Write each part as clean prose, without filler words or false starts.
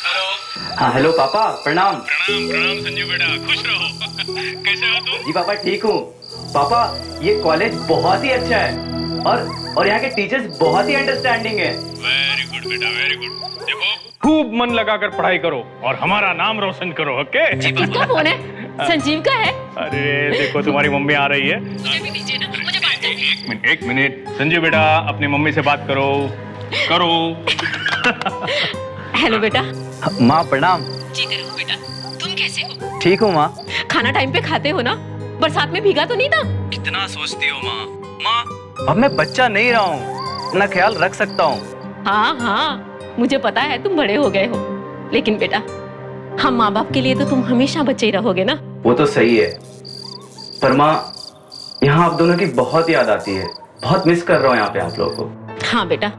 हाँ हेलो पापा, प्रणाम। प्रणाम प्रणाम संजू बेटा, खुश रहो। कैसे हो तुम? जी पापा ठीक हूँ। पापा ये कॉलेज बहुत ही अच्छा है और यहाँ के टीचर्स बहुत ही अंडरस्टैंडिंग है। वेरी गुड बेटा, वेरी गुड। देखो, खूब मन लगाकर पढ़ाई करो और हमारा नाम रोशन करो। ओके? किसका फोन है? संजीव का है। अरे देखो, तुम्हारी मम्मी आ रही है। मुझे भी दीजिए ना, मुझे बात करनी है। एक मिनट संजू बेटा, अपनी मम्मी से बात करो करो। हेलो बेटा। माँ प्रणाम। जीते रहो बेटा। तुम कैसे हो? ठीक हूँ माँ। खाना टाइम पे खाते हो ना? बरसात में भीगा तो नहीं था? कितना सोचती हो माँ। अब मैं बच्चा नहीं रहा हूँ, अपना ख्याल रख सकता हूँ। हाँ हाँ, मुझे पता है तुम बड़े हो गए हो, लेकिन बेटा हम माँ बाप के लिए तो तुम हमेशा बच्चे ही रहोगे ना। वो तो सही है, पर माँ यहाँ आप दोनों की बहुत याद आती है। बहुत मिस कर रहा हूँ यहाँ पे आप लोगों को। हाँ बेटा,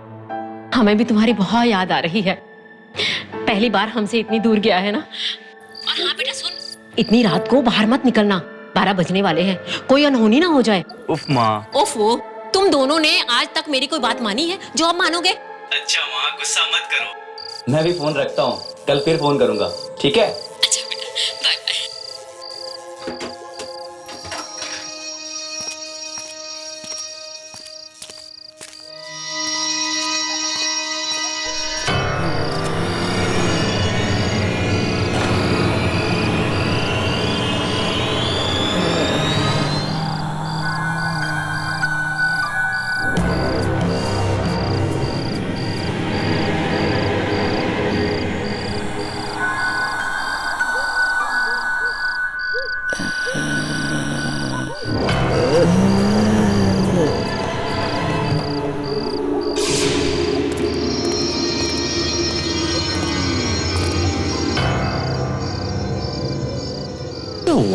हमें भी तुम्हारी बहुत याद आ रही है। पहली बार हमसे इतनी दूर गया है ना। और हाँ बेटा सुन, इतनी रात को बाहर मत निकलना, 12 बजने वाले हैं, कोई अनहोनी ना हो जाए। उफ माँ। ओफो, तुम दोनों ने आज तक मेरी कोई बात मानी है जो अब मानोगे? अच्छा माँ, गुस्सा मत करो। मैं भी फोन रखता हूँ, कल फिर फोन करूंगा, ठीक है? अच्छा बेटा, बाय बाय।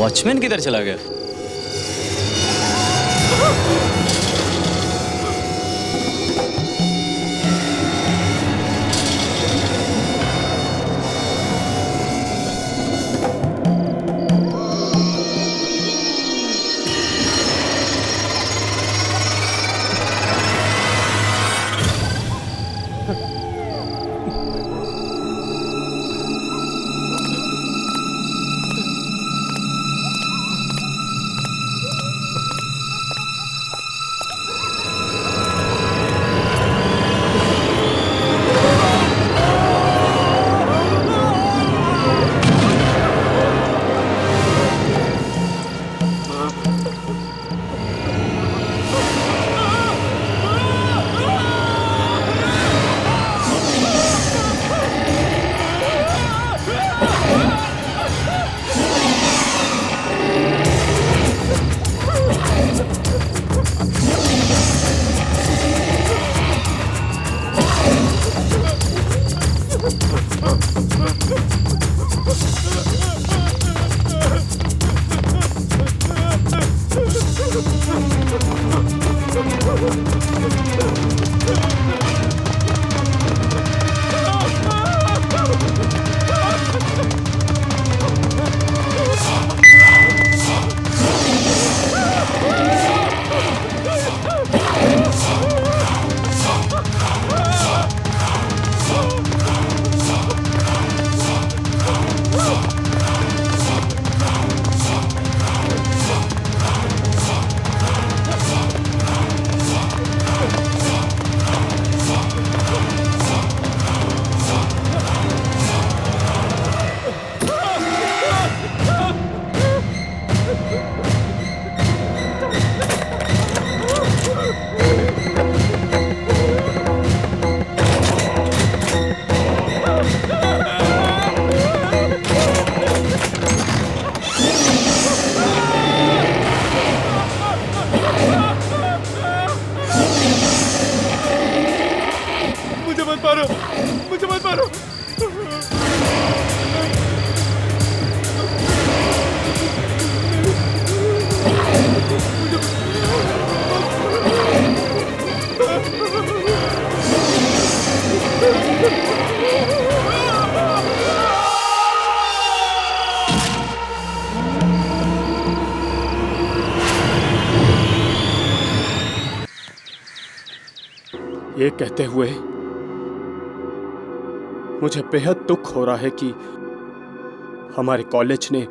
वॉचमैन किधर चला गया? मुझे मत मारो, मुझे मत मारो। ये कहते हुए मुझे बेहद दुख हो रहा है कि हमारे कॉलेज ने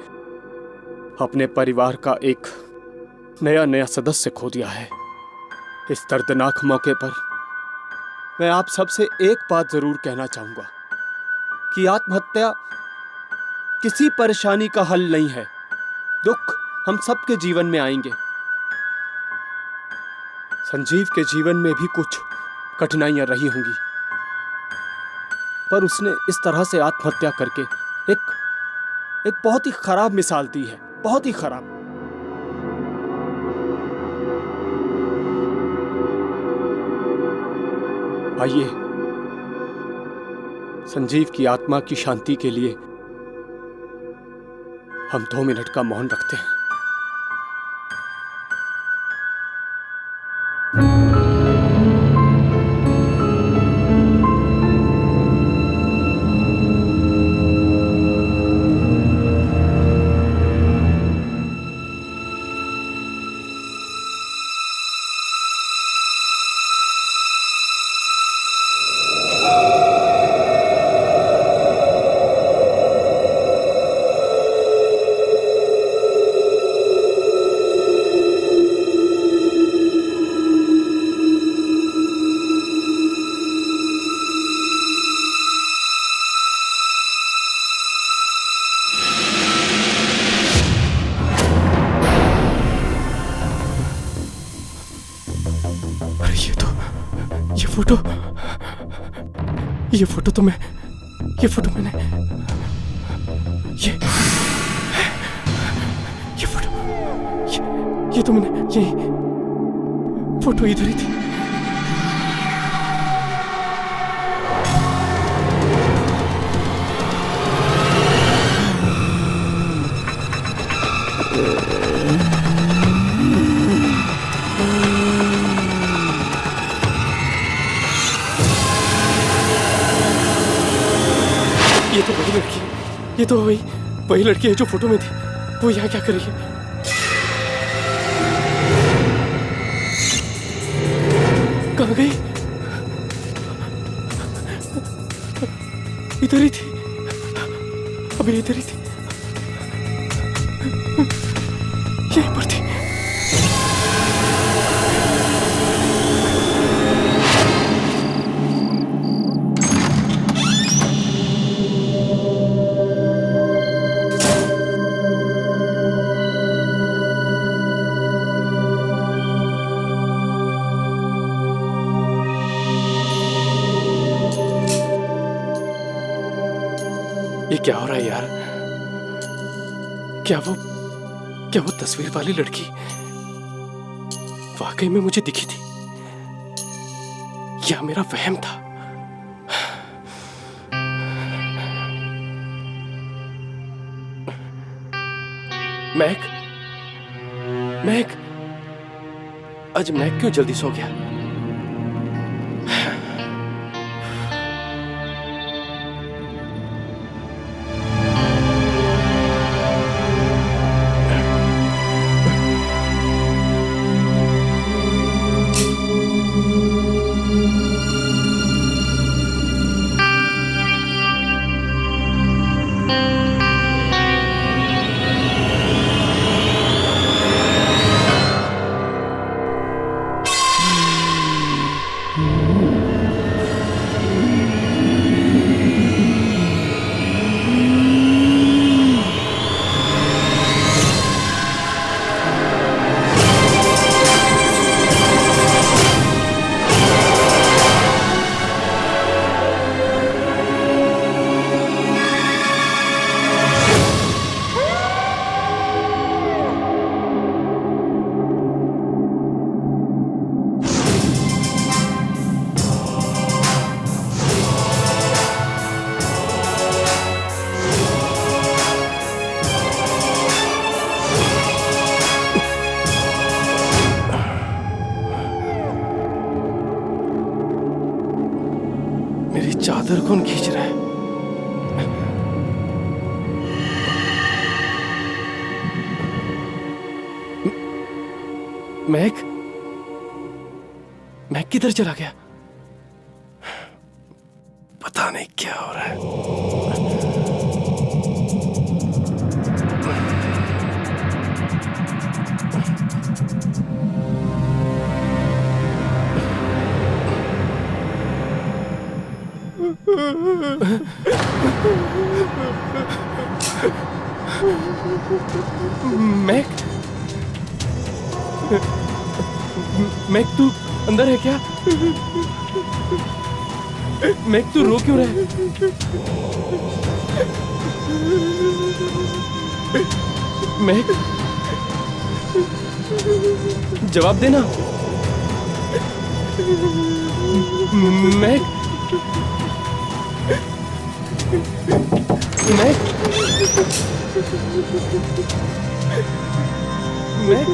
अपने परिवार का एक नया सदस्य खो दिया है। इस दर्दनाक मौके पर मैं आप सबसे एक बात जरूर कहना चाहूंगा कि आत्महत्या किसी परेशानी का हल नहीं है। दुख हम सबके जीवन में आएंगे। संजीव के जीवन में भी कुछ कठिनाइयां रही होंगी, पर उसने इस तरह से आत्महत्या करके एक बहुत ही खराब मिसाल दी है, बहुत ही खराब। आइए संजीव की आत्मा की शांति के लिए हम 2 मिनट का मौन रखते हैं। ये फोटो मैंने ये तो मैंने ये फोटो इधर ही थी। ये तो वही लड़की, ये तो वही लड़की है जो फोटो में थी। वो यहाँ क्या कर रही है? कहाँ गई? इधर ही थी, अभी इधर ही थी, यहीं पर थी। ये क्या हो रहा है यार? क्या वो तस्वीर वाली लड़की वाकई में मुझे दिखी थी या मेरा वहम था? मैक, आज मैक क्यों जल्दी सो गया? मेरी चादर कौन खींच रहा है? मैक किधर चला गया? पता नहीं क्या हो रहा है? मैक तू अंदर है क्या? मैक तू रो क्यों रहा है? मैक जवाब देना। मैक मैक मैक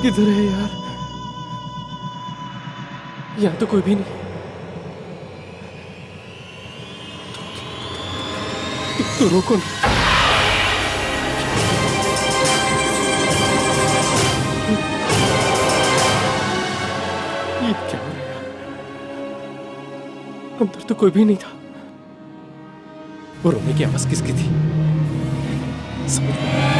किधर है यार? यहाँ तो कोई भी नहीं। तो रोको ना। ये क्या हो रहा है? अंदर तो कोई भी नहीं था। वो रोने की आवाज किसकी थी? समझ में नहीं।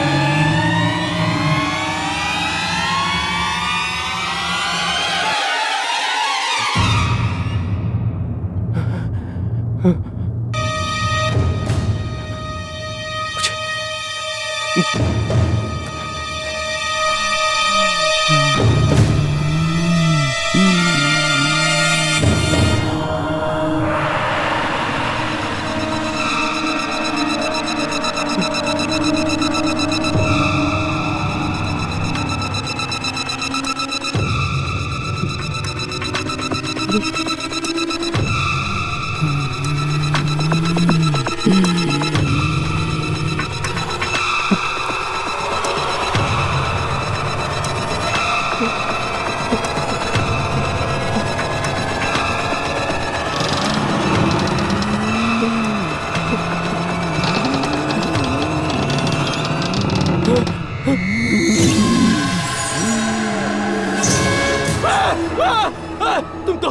तुम तो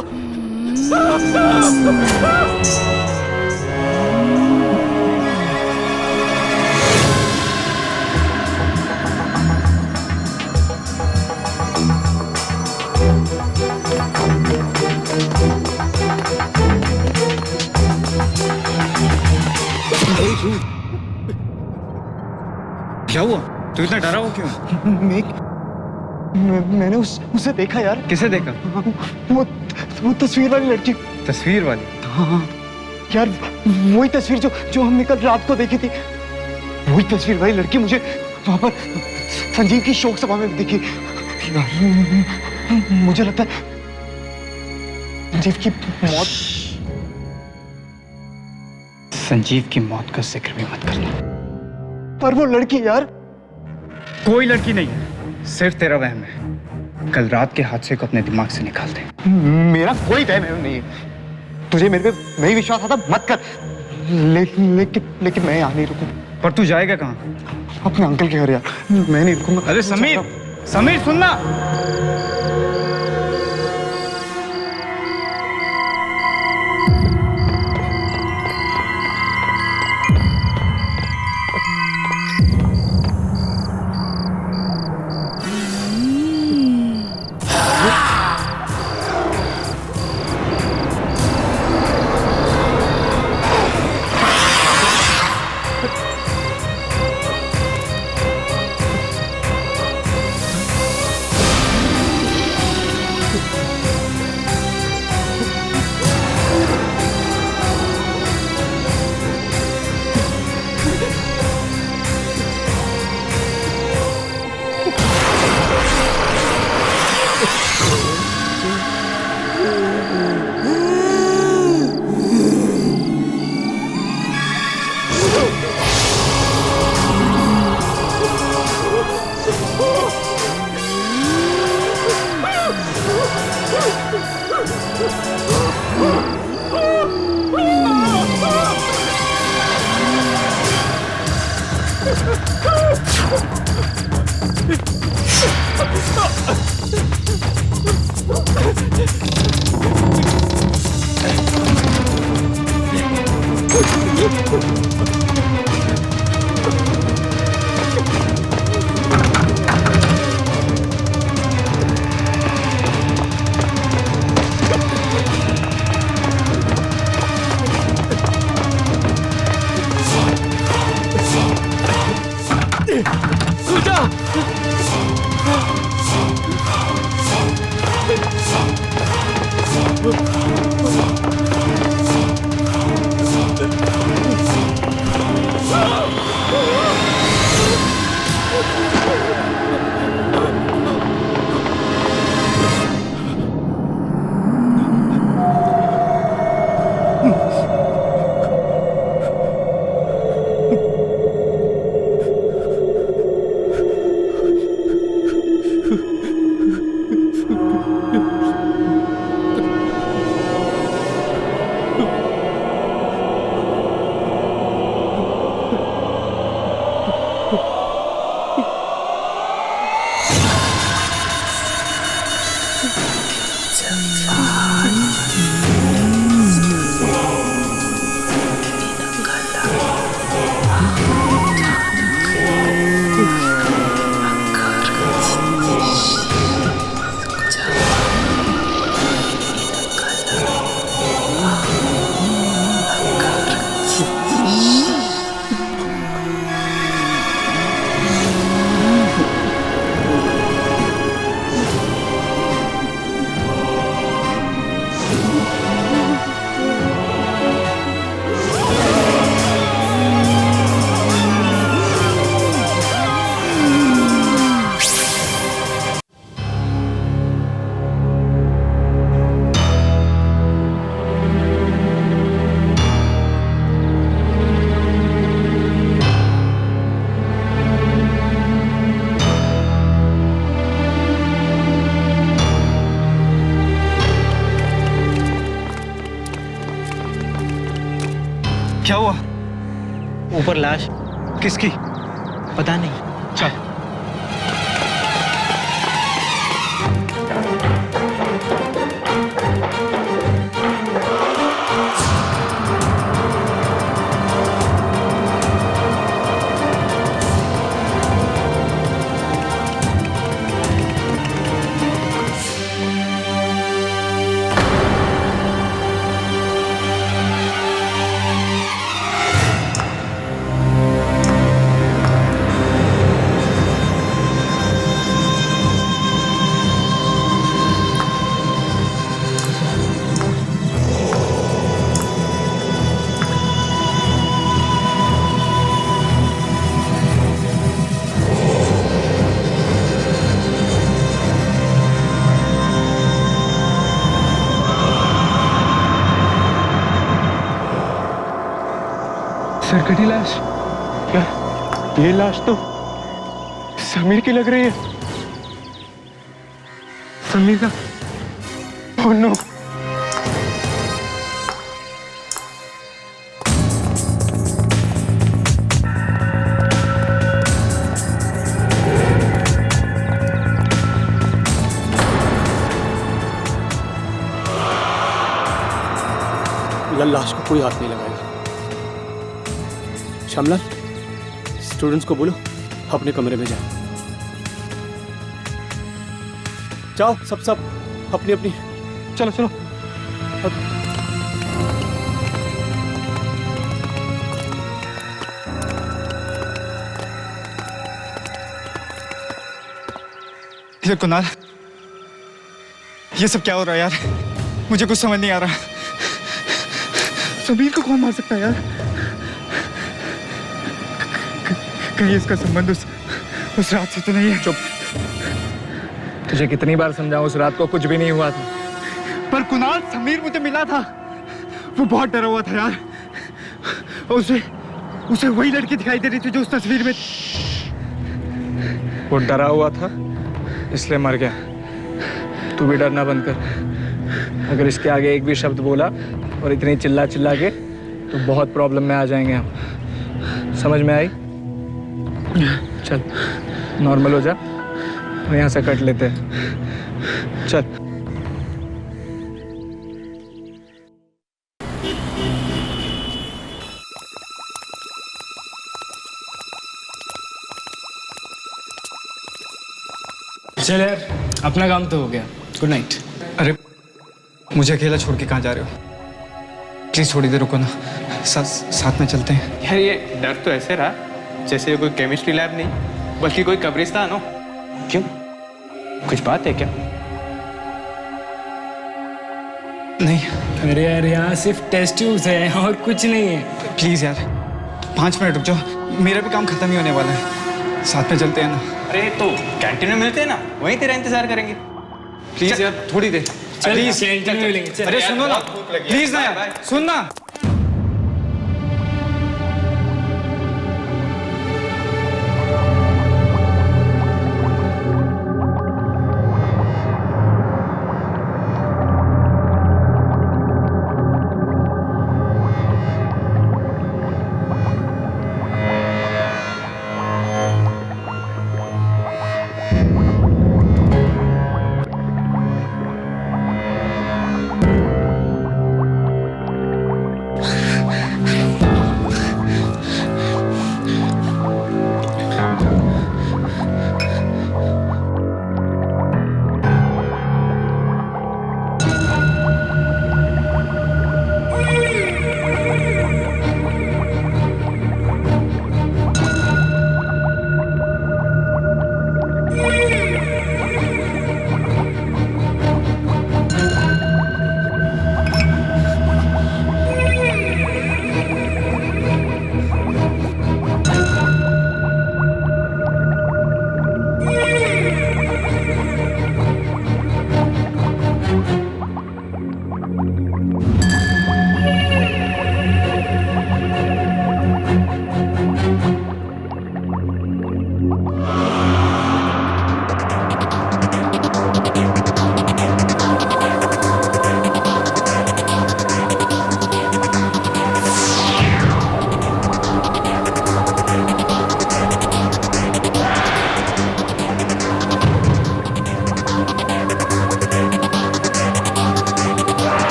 क्या हुआ? तू इतना डरा हुआ क्यों? मैंने उसे देखा यार। किसे देखा? वो तस्वीर वाली लड़की। तस्वीर वाली? हाँ यार, वही तस्वीर जो हमने कल रात को देखी थी। वही तस्वीर वाली लड़की मुझे वहां पर संजीव की शोक सभा में दिखी। यार मुझे लगता है संजीव की मौत। संजीव की मौत का जिक्र भी मत करना। पर वो लड़की यार। कोई लड़की नहीं है, सिर्फ तेरा वहम है। कल रात के हादसे को अपने दिमाग से निकाल दे। मेरा कोई वहम नहीं है। तुझे मेरे पे नहीं विश्वास आता मत कर। लेकिन मैं यहाँ नहीं रुकूं। पर तू जाएगा कहाँ? अपने अंकल के घर यार। मैं नहीं रुकूंगा। अरे समीर, समीर सुनना। क्या हुआ? ऊपर लाश। किसकी? पता नहीं। चल। सरकटी लाश। क्या ये लाश तो समीर की लग रही है। समीर का? Oh no. लाश को कोई हाथ नहीं लगाएगा। श्यामलाल, स्टूडेंट्स को बोलो अपने कमरे में जाओ। जाओ सब अपनी अपनी। चलो चलो। ये कुणाल, ये सब क्या हो रहा है यार? मुझे कुछ समझ नहीं आ रहा। समीर को कौन मार सकता है यार? कहीं इसका संबंध उस रात से तो नहीं है? चुप। तुझे कितनी बार समझाऊं, उस रात को कुछ भी नहीं हुआ था। पर कुणाल, समीर मुझे मिला था, वो बहुत डरा हुआ था यार। उसे वही लड़की दिखाई दे रही थी जो उस तस्वीर में। वो डरा हुआ था इसलिए मर गया। तू भी डरना बंद कर। अगर इसके आगे एक भी शब्द बोला और इतनी चिल्ला के तो बहुत प्रॉब्लम में आ जाएंगे हम। समझ में आई? चल नॉर्मल हो जा और यहाँ से कट लेते हैं। चल। चल यार, अपना काम तो हो गया। Good night. अरे मुझे अकेला छोड़ के कहाँ जा रहे हो? प्लीज थोड़ी देर रुको ना, साथ में चलते हैं। यार ये डर तो ऐसे रहा जैसे ये कोई केमिस्ट्री लैब नहीं बल्कि कोई कब्रिस्तान हो। क्यों, कुछ बात है क्या? नहीं। अरे यार, यहाँ सिर्फ टेस्ट ट्यूब्स है और कुछ नहीं है। प्लीज यार 5 मिनट रुक जाओ, मेरा भी काम खत्म ही होने वाला है। साथ में चलते हैं ना। अरे तो कैंटीन में मिलते हैं ना, वहीं तेरा इंतजार करेंगे। प्लीज यार थोड़ी देर। प्लीज कैंटीन में मिलेंगे। चल। अरे सुनो ना प्लीज ना यार, सुन ना।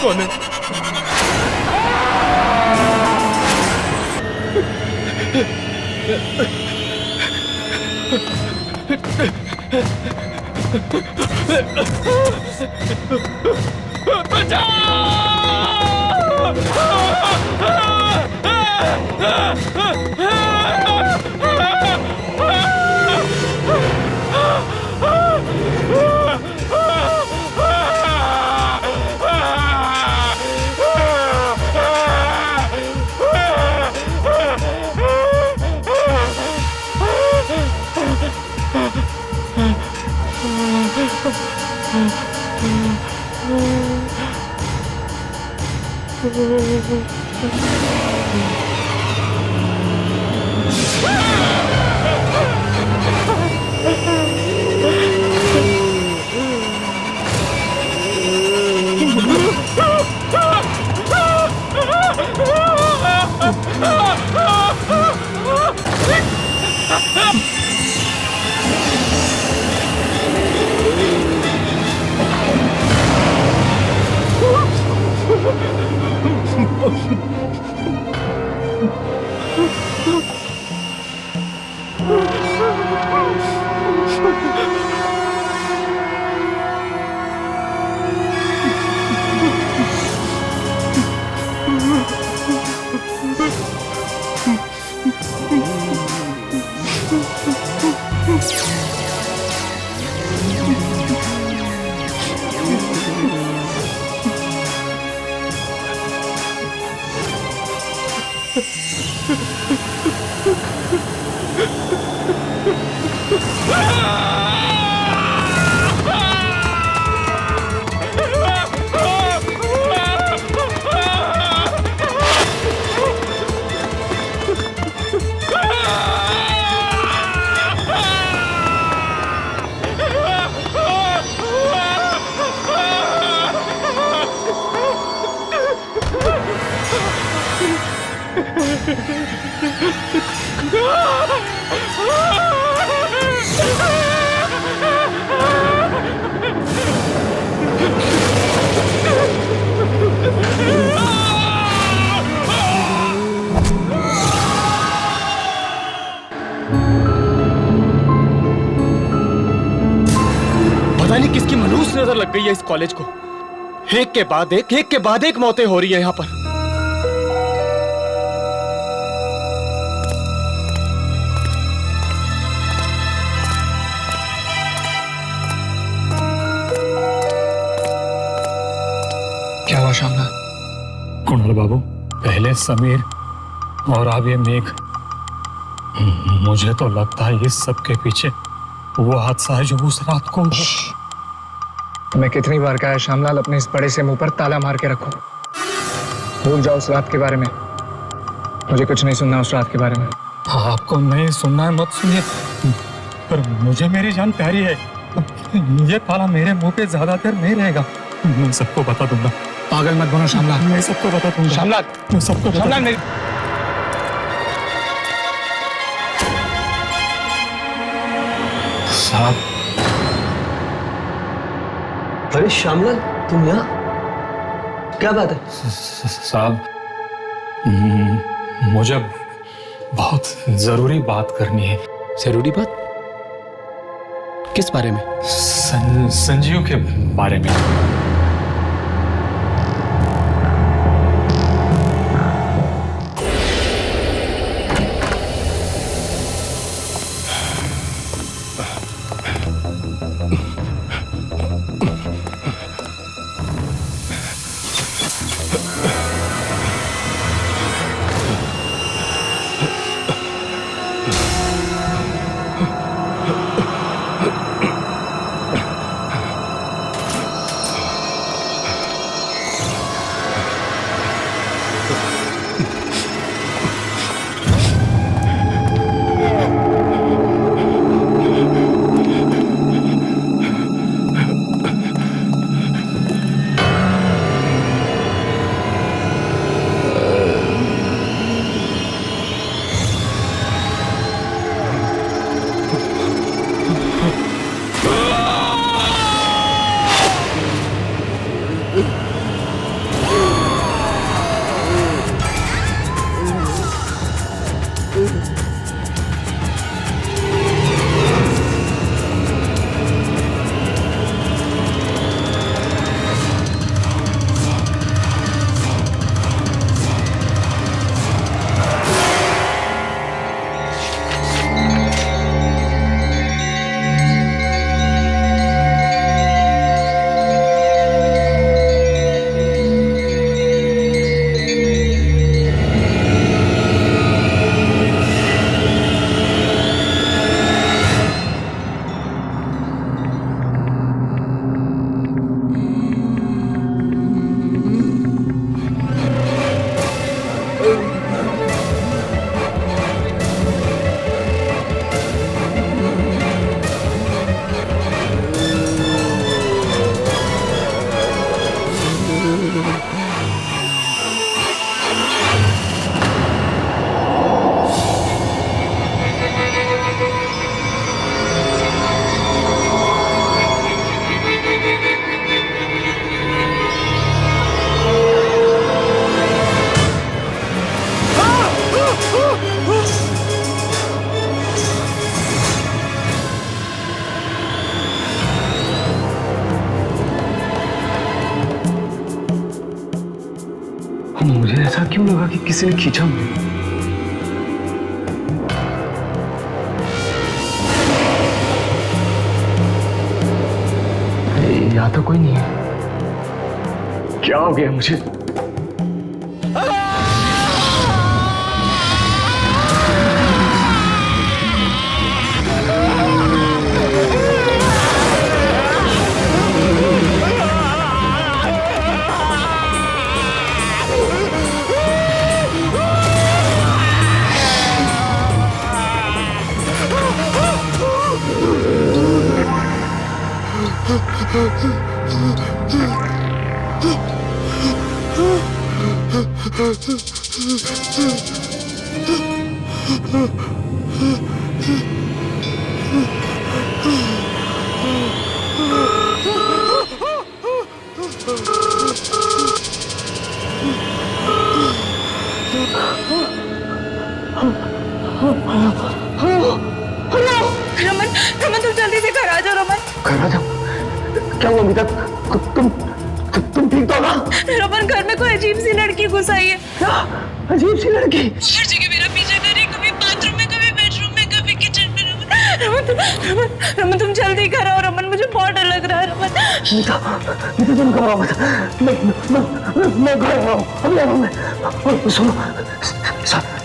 कौन है? पता नहीं किसकी मनहूस नजर लग गई है इस कॉलेज को। एक के बाद एक मौतें हो रही है यहाँ पर। क्या हुआ श्यामलाल? कुणाल बाबू, पहले समीर और अब ये मेघ। मुझे तो लगता है इस सब के पीछे वो हादसा है जो उस रात को। मैं कितनी बार कहा है श्यामलाल, अपने इस बड़े से मुंह पर ताला मार के रखो। भूल जाओ उस रात के बारे में। मुझे कुछ नहीं सुनना उस रात के बारे में। आपको नहीं सुनना है मत सुनिए, पर मुझे मेरी जान प्यारी है। ये ताला मेरे मुंह पे ज्यादा देर नहीं रहेगा। मैं सबको बता दूंगा। पागल मत बनो श्यामलाल। मैं सबको बता दूंगा। श्यामलाल, मैं सबको श्यामलाल मेरी साहब। अरे श्यामलाल, तुम यहाँ? क्या बात है? साहब, मुझे बहुत जरूरी बात करनी है। जरूरी बात? किस बारे में? संजीव के बारे में। क्यों लगा कि किसी ने खींचा मुझे? यहाँ तो कोई नहीं है। क्या हो गया मुझे? रमन, रमन तुम जल्दी से घर आ जाओ रमन। घर आ जाओ? क्या हुआ अमिता? तुम ठीक तो ना? रमन घर में कोई अजीब सी लड़की घुस आई है। क्या अजीब सी लड़की? हर जगह मेरा पीछा कर रही है, कभी बाथरूम में, कभी बेडरूम में, कभी किचन में। रमन तुम जल्दी घर आओ रमन, मुझे बहुत डर लग रहा है रमन। मीता तुम घबराओ मत। मैं घर आ रहा हूँ, अभी आ रहा हूँ मैं। सुनो,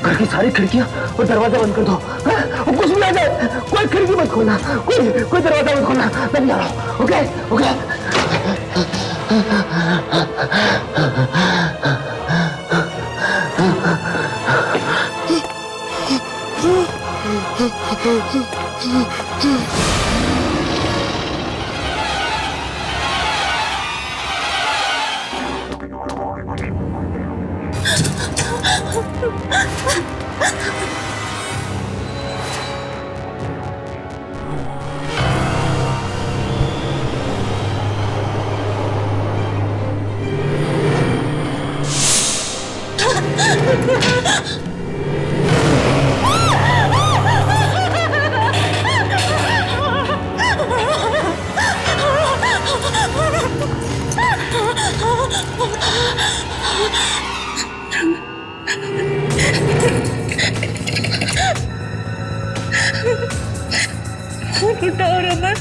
घर की सारी खिड़कियां और दरवाजा बंद कर दो। और कुछ भी आ जाए कोई खिड़की मत खोलना, कोई दरवाजा मत खोलना। मैं भी आ रहा हूँ। Okay okay. उठाओ रमन।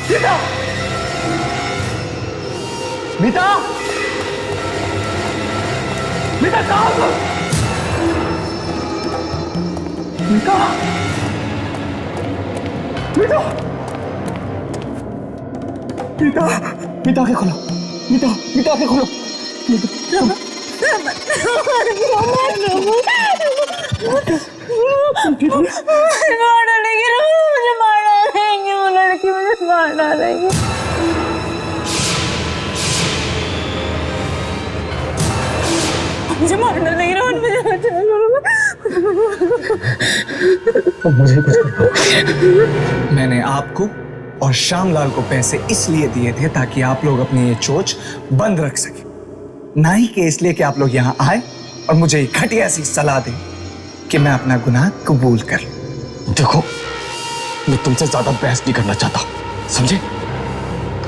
मीता, मीता, मीता कहाँ हो? मीता, मीता, मीता, मीता आंखें खोलो, मीता, मीता आंखें खोलो, मुझे मार डालेगी रोहन, मुझे मुझे कुछ कर मैंने आपको और श्यामलाल को पैसे इसलिए दिए थे ताकि आप लोग अपनी ये चोच बंद रख सके, ना ही कि इसलिए कि आप लोग यहाँ आए और मुझे एक घटिया सी सलाह दें कि मैं अपना गुनाह कबूल कर लूं। देखो, मैं तुमसे ज्यादा बहस नहीं करना चाहता, समझे?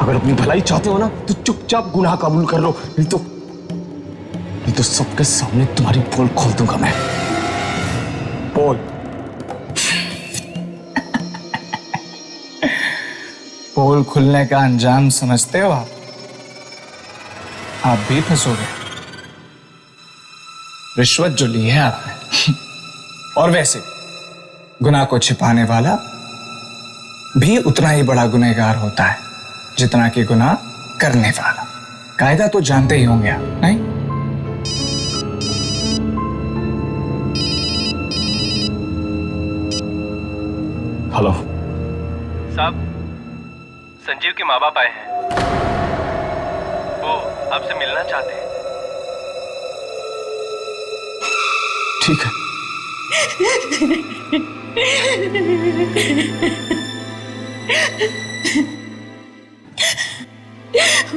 अगर अपनी भलाई चाहते हो ना तो चुपचाप गुनाह कबूल कर लो, नहीं तो सबके सामने तुम्हारी पोल खोल दूंगा मैं। पोल? पोल खुलने का अंजाम समझते हो आप भी फंसोगे। रिश्वत जो ली है आपने, और वैसे गुनाह को छिपाने वाला भी उतना ही बड़ा गुनहगार होता है जितना कि गुनाह करने वाला। कायदा तो जानते ही होंगे आप, नहीं? हेलो साहब, संजीव के माँ बाप आए हैं, वो आपसे मिलना चाहते हैं। ठीक है।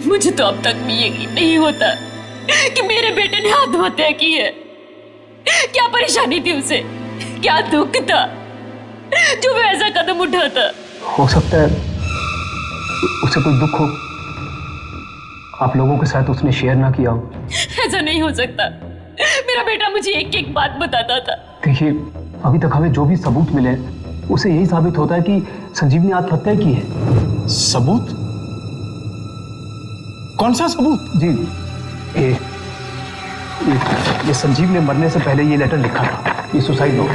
मुझे तो अब तक भी यकीन नहीं होता कि मेरे बेटे ने आत्महत्या की है। क्या परेशानी थी उसे, क्या दुख था जो वो ऐसा कदम उठाता? हो सकता है उसे कोई दुख हो, आप लोगों के साथ उसने शेयर ना किया हो। ऐसा नहीं हो सकता। मेरा बेटा मुझे एक एक बात बताता था। देखिए, अभी तक हमें जो भी सबूत मिले उसे यही साबित होता है कि संजीव ने आत्महत्या की है। सबूत? कौन सा सबूत? जी, ये संजीव ने मरने से पहले ये लेटर लिखा था, ये सुसाइड नोट।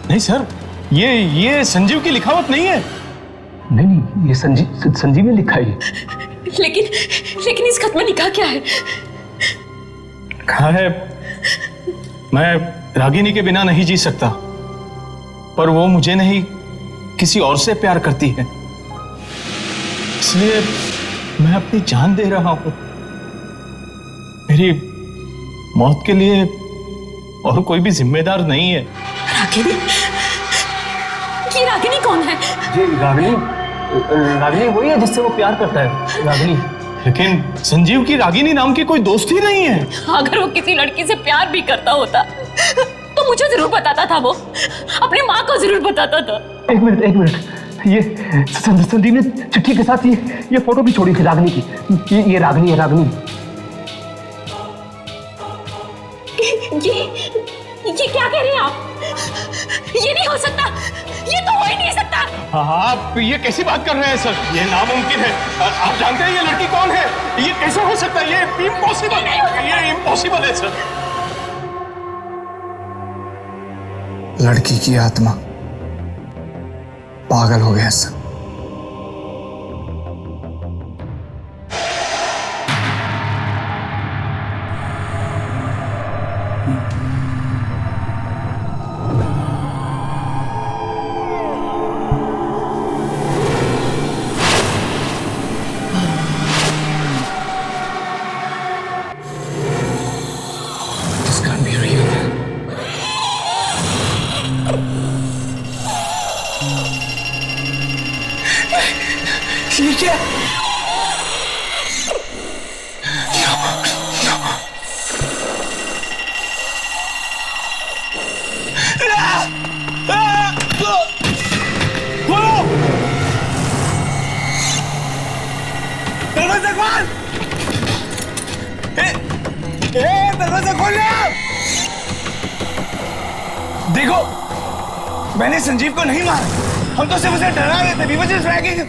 नहीं सर, ये संजीव की लिखावट नहीं है। नहीं, ये संजीव ने लिखा है। लेकिन इस खत में लिखा क्या है? कहा है, मैं रागिनी के बिना नहीं जी सकता, पर वो मुझे नहीं किसी और से प्यार करती है, इसलिए मैं अपनी जान दे रहा हूं। मेरी मौत के लिए और कोई भी जिम्मेदार नहीं है। रागिनी? ये रागिनी कौन है? जी, रागिनी वही है जिससे वो प्यार करता है, रागिनी। लेकिन संजीव की रागिनी नाम की कोई दोस्त ही नहीं है। अगर वो किसी लड़की से प्यार भी करता होता तो मुझे जरूर बताता था, वो अपनी माँ को जरूर बताता था। एक मिनट, ये संदीप ने चिट्ठी के साथ ये फोटो भी छोड़ी थी रागिनी की। ये रागिनी है, रागिनी। ये क्या कह रहे हैं आप? ये नहीं हो सकता, ये तो हो ही नहीं सकता। आप ये कैसी बात कर रहे हैं सर? ये नामुमकिन है। आप जानते हैं ये लड़की कौन है? ये कैसे हो सकता है? ये इम्पॉसिबल, ये इम्पॉसिबल है सर। लड़की की आत्मा पागल हो गया सर। ठीक है। दरवाजा खोल! दरवाजा खोल! देखो मैंने संजीव को नहीं मारा, हम तो सिर्फ उसे डरा रहे थे। We were just dragging।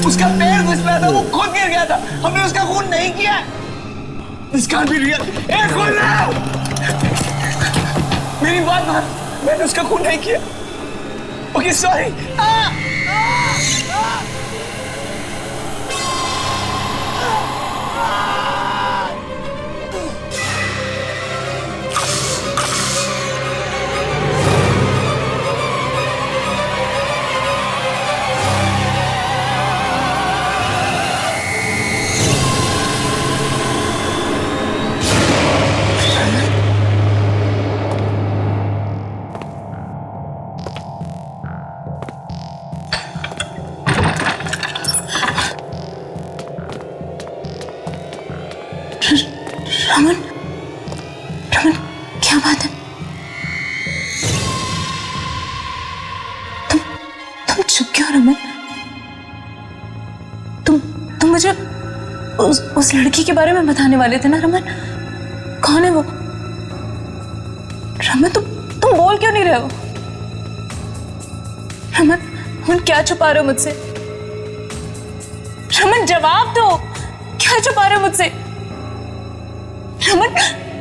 उसका पैर फिसला था, वो खुद गिर गया था, हमने उसका खून नहीं किया। This can't be real। खोल रहा, मेरी बात मान, मैंने उसका खून नहीं किया। Okay sorry. रमन, रमन, क्या बात है? तुम चुप क्यों रमन? तुम मुझे उस लड़की के बारे में बताने वाले थे ना रमन? कौन है वो? रमन, तुम बोल क्यों नहीं रहे हो? रमन, क्या छुपा रहे हो मुझसे? रमन, जवाब दो, क्या छुपा रहे हो मुझसे? रमन,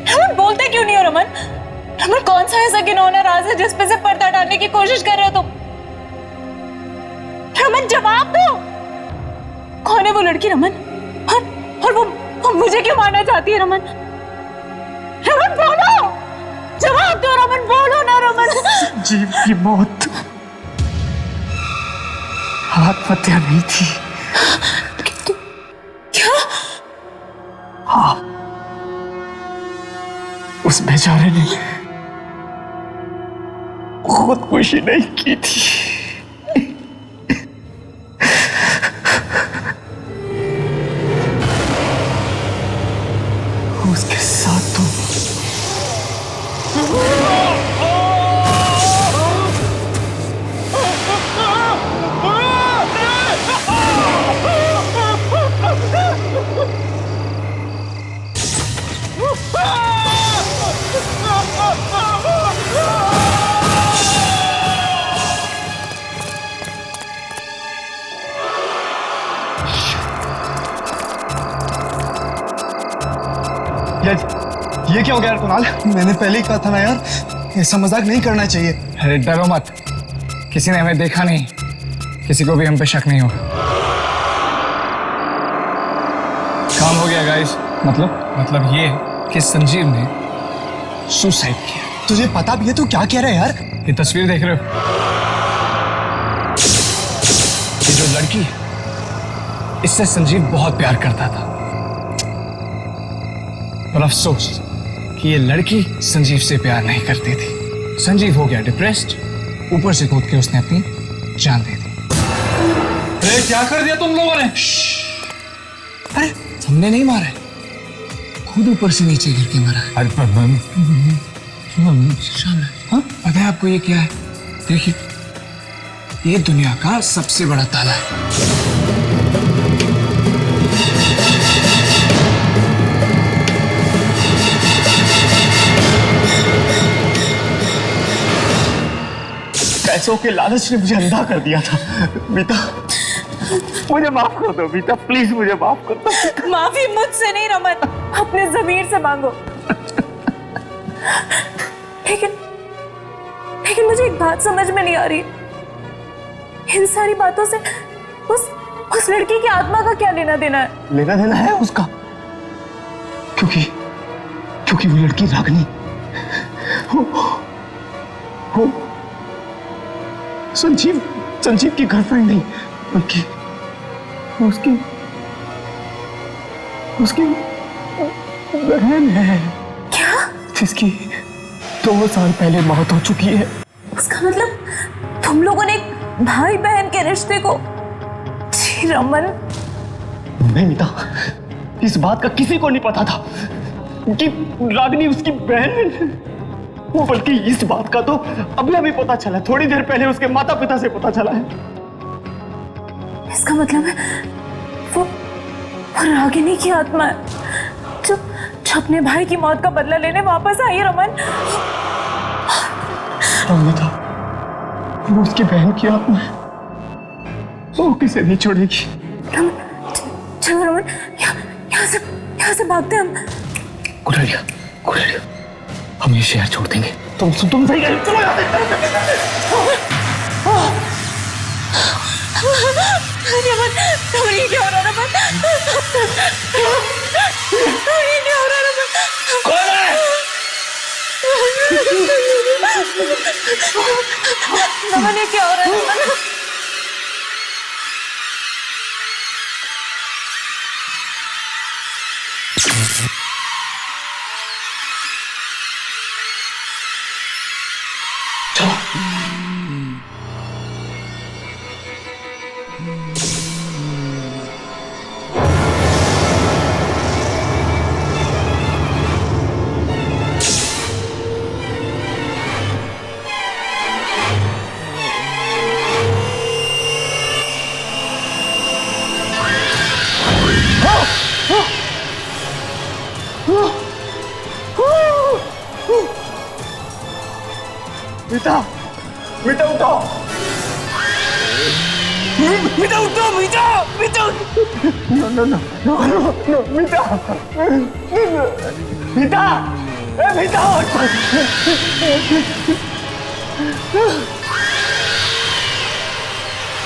रमन, बोलते क्यों नहीं हो रमन? रमन, कौन सा ऐसा घिनौना राज है जिस पे से पर्दा डालने की कोशिश कर रहे हो तुम? रमन, जवाब दो, कौन है वो लड़की रमन? और वो मुझे क्यों मारना चाहती है रमन? रमन, बोलो, जवाब दो रमन, बोलो ना रमन। जीव की मौत आत्महत्या नहीं थी। क्या? हाँ, उस बेचारे ने खुदकुशी नहीं की थी। उसके साथ तुम ये क्या हो गया यार कुणाल? मैंने पहले ही कहा था ना यार, ऐसा मजाक नहीं करना चाहिए। अरे डरो मत, किसी ने हमें देखा नहीं, किसी को भी हम पे शक नहीं होगा। काम हो गया गाइस। मतलब ये कि संजीव ने सुसाइड किया। तुझे पता भी है तू क्या कह रहा है यार? ये तस्वीर देख रहे हो, ये जो लड़की है, इससे संजीव बहुत प्यार करता था, पर अफसोस कि ये लड़की संजीव से प्यार नहीं करती थी। संजीव हो गया डिप्रेस्ड, ऊपर से कूद के उसने अपनी जान दे दी। अरे क्या कर दिया तुम लोगों ने? अरे हमने नहीं मारा है, खुद ऊपर से नीचे गिर के मारा है। अरे हाँ, पता है आपको ये क्या है? देखिए, ये दुनिया का सबसे बड़ा ताला है। पैसों के लालच ने मुझे अंधा कर दिया था। बीता, मुझे माफ कर दो बीता, प्लीज मुझे माफ कर दो। माफी मुझसे नहीं रमन, अपने ज़मीर से मांगो। लेकिन मुझे एक बात समझ में नहीं आ रही, इन सारी बातों से उस लड़की की आत्मा का क्या लेना देना है? लेना देना है उसका, क्योंकि वो लड़की रागनी वो संजीव की गर्लफ्रेंड नहीं, बल्कि उसकी बहन है। क्या? जिसकी 2 साल पहले मौत हो चुकी है। उसका मतलब तुम लोगों ने एक भाई बहन के रिश्ते को? जी रमन, नहीं मीता, इस बात का किसी को नहीं पता था कि रागनी उसकी बहन है। वो बल्कि इस बात का तो अभी पता चला, थोड़ी देर पहले उसके माता पिता से पता चला है। इसका मतलब है वो रागिनी की आत्मा है जो अपने भाई की मौत का बदला लेने वापस आई है। रमन, अमिता, वो उसकी बहन की आत्मा है, वो किसे नहीं छोड़ेगी। चलो रमन, यहाँ से भागते हम। गुड़रिया, हम ये शहर छोड़ देंगे। तुम सही कह रहे हो, चलो यहाँ रमन, ये क्या हो रहा है रमन? ये क्या हो रहा है रमन? कौन है? रमन ये क्या हो रहा है रमन? मीठा उठो, मीठा उठो, मीठा नो मीठा,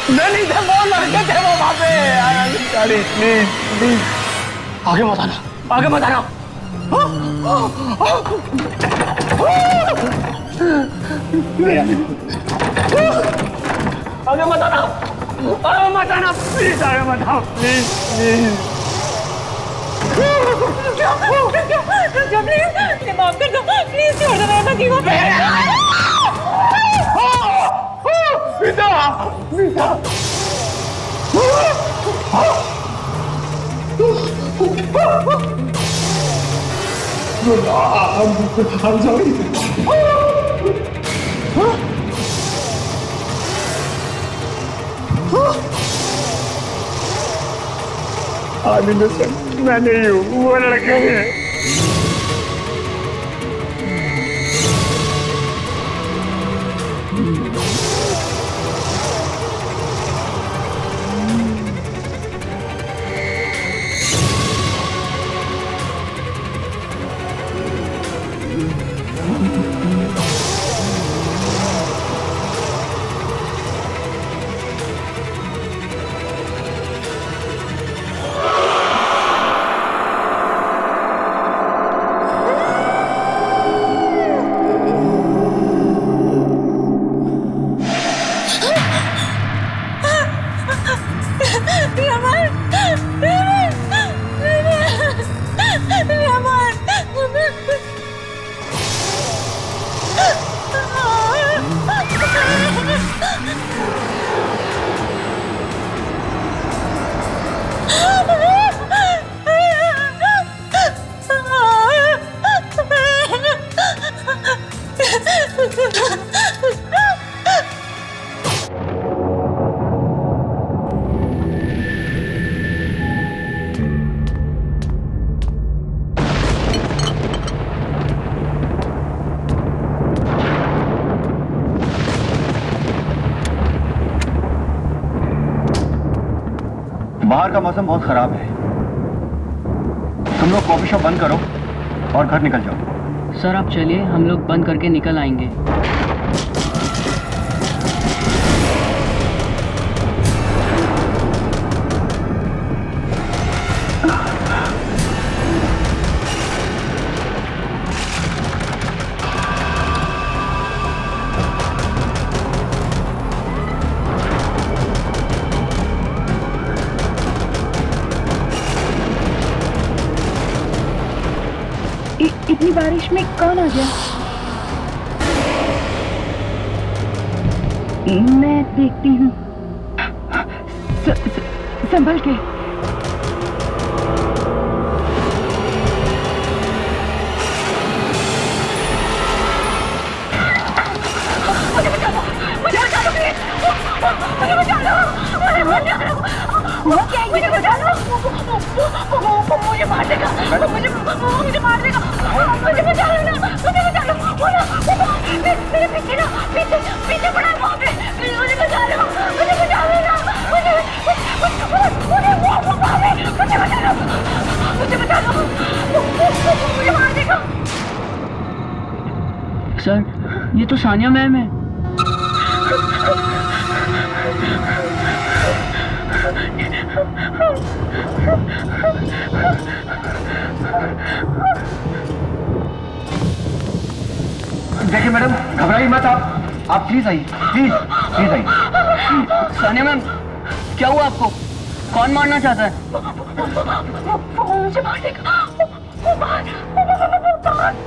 नहीं थे वो लड़के थे वो वहां पे। प्लीज आगे मत आना। आगे मत आना। प्लीज आगे मत आओ, प्लीज। प्लीज माफ कर दो, प्लीज छोड़ दो मेरे पति को। I'm sorry. मैं नहीं हूँ, वो लड़का है। बाहर का मौसम बहुत खराब है, तुम लोग कॉफी शॉप बंद करो और घर निकल जाओ। सर आप चलिए, हम लोग बंद करके निकल आएंगे। इतनी बारिश में कौन आ गया? मैं देखती हूँ। संभल के। मुझे बचा लो। मुझे मार देगा। मुझे मार देगा। मुझे बचा लो ना। मुझे बचा लो। मेरे पीछे ना, पीछे पड़ा है वहाँ पे। सर ये तो सानिया मैम है। देखिए मैडम, घबराइए मत आप प्लीज आइए, प्लीज प्लीज आइए। सानिया मैम क्या हुआ आपको? कौन मारना चाहता है? वो मुझे मारेगा।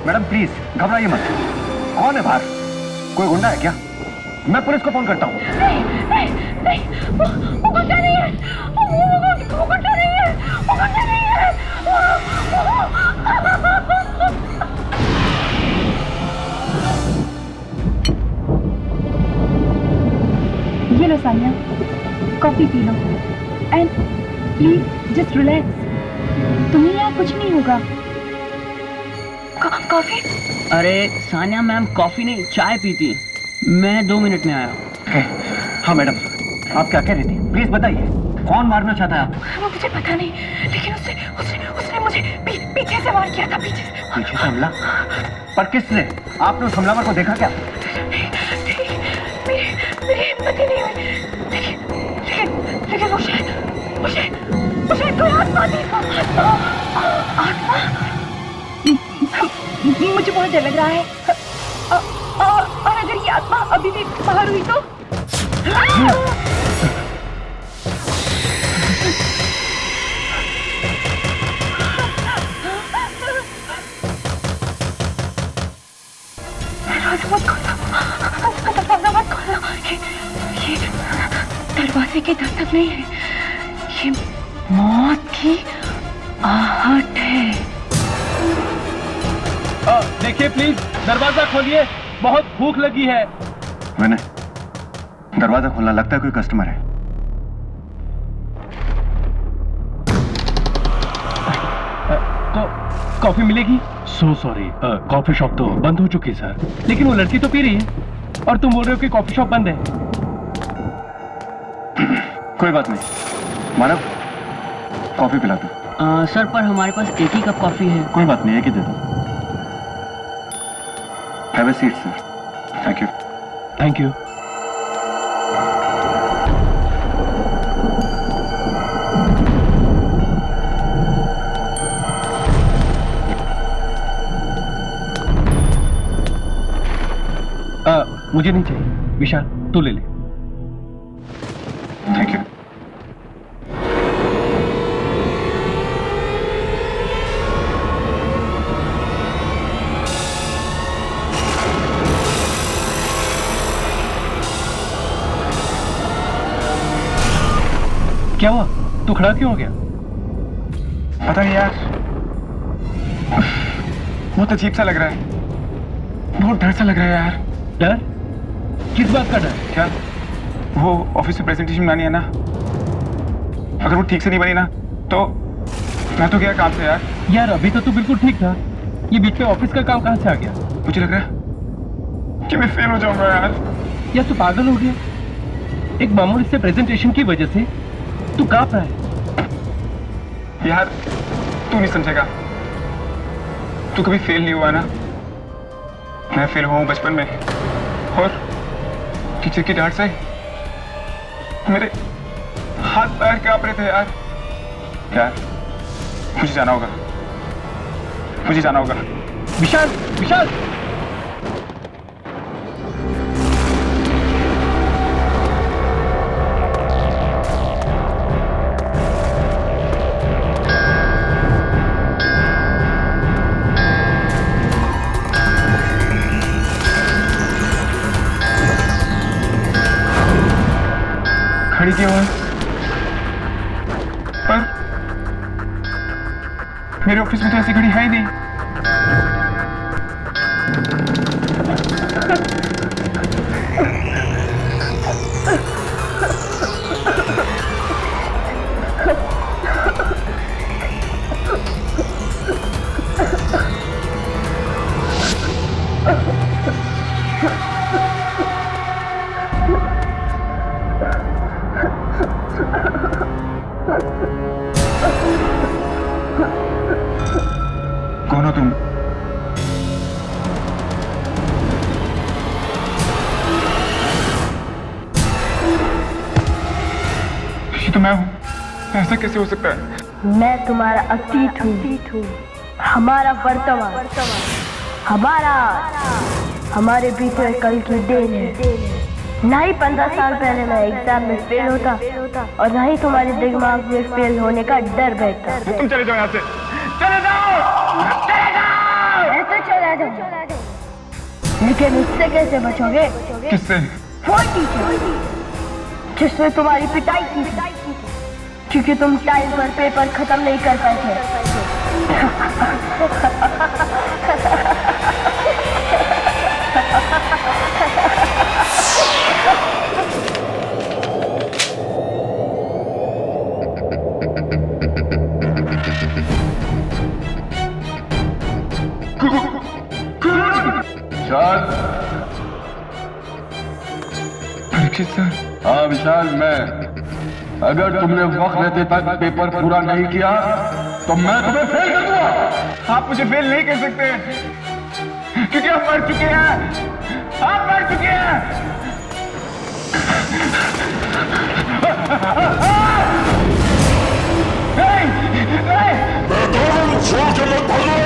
मैडम प्लीज घबराइए मत। कौन है बाहर? कोई गुंडा है क्या? मैं पुलिस को फोन करता हूँ। नहीं, वो गुंडा नहीं है। वो गुंडा नहीं है। वो गुंडा नहीं है। ये लो सानिया, कॉफी पी लो एंड प्लीज जस्ट रिलैक्स। तुम्हें यहाँ कुछ नहीं होगा। कॉफी? अरे सानिया मैम कॉफी नहीं चाय पीती है। मैं 2 मिनट में आया। हाँ मैडम, आप क्या कह रही थी? प्लीज बताइए, कौन मारना चाहता है आपको? मुझे पता नहीं, लेकिन उसने मुझे पीछे से वार किया था। पीछे से हमला? पर किसने? आपने उस हमलावर को देखा क्या? मेरी हिम्मत ही नहीं हुई। लेकिन मुझे कोई आत्मा देखा। आत्मा? मुझे बहुत डर लग रहा है। और अगर ये आत्मा अभी भी बाहर हुई तो? दरवाजा मत खोलो। ये दरवाजे की दस्तक नहीं है, ये मौत की आहट है। देखिए प्लीज दरवाजा खोलिए, बहुत भूख लगी है। मैंने दरवाजा खोलना, लगता है कोई कस्टमर है। कॉफी मिलेगी? सो सॉरी, कॉफी शॉप तो बंद हो चुकी सर। लेकिन वो लड़की तो पी रही है और तुम बोल रहे हो कि कॉफी शॉप बंद है। कोई बात नहीं, मानव कॉफी पिला दो। सर पर हमारे पास एक ही कप कॉफी है। कोई बात नहीं, एक ही दे दो। Have a seat sir. Thank you. Thank you. मुझे नहीं चाहिए, विशाल तू ले ले। Thank you. क्या हुआ? तू खड़ा क्यों हो गया? पता नहीं यार, बहुत अजीब सा लग रहा है। बहुत डर सा लग रहा है यार। डर? किस बात का डर? क्या वो ऑफिस में प्रेजेंटेशन बनानी है ना, अगर वो ठीक से नहीं बनी ना तो मैं तो गया काम से यार। यार अभी तो तू बिल्कुल ठीक था, ये बीच में ऑफिस का काम कहाँ से आ गया? मुझे लग रहा है कि मैं फेल हो जाऊंगा यार। यार तू पागल हो गया? एक मामूली से प्रेजेंटेशन की वजह से तू कांप रहा है। यार तू नहीं समझेगा, तू कभी फेल नहीं हुआ ना। मैं फेल हुआ हूँ बचपन में, और टीचर की डांट से मेरे हाथ पैर कांप रहे थे यार। यार मुझे जाना होगा, मुझे जाना होगा। विशाल, विशाल! खड़ी क्यों है? पर मेरे ऑफिस में तो ऐसी घड़ी है ही नहीं। कौन हो तुम? तो मैं हूँ, ऐसा कैसे हो सकता है? मैं तुम्हारा अतीत हूँ, हमारा वर्तमान, हमारा हमारे बीते कल की देन है। ना ही 15 साल पहले मैं एग्जाम में फेल होता और ना ही तुम्हारे दिमाग में फेल होने का डर बैठता। तुम चले जाओ यहाँ से, चले जाओ, चले जाओ। मैं तो चला जाऊँ, लेकिन उससे कैसे बचोगे? किससे? वो टीचर जिसने तुम्हारी पिटाई की थी, क्योंकि तुम टाइम पर पेपर खत्म नहीं कर पाए थे। विशाल। परीक्षित सर। हाँ विशाल, मैं। अगर तुमने वक्त रहते तक पेपर पूरा नहीं किया तो मैं तुम्हें फेल कर दूंगा। आप मुझे फेल नहीं कर सकते, क्योंकि आप मर चुके हैं, आप मर चुके हैं। मैदान छोड़ के मत भागो,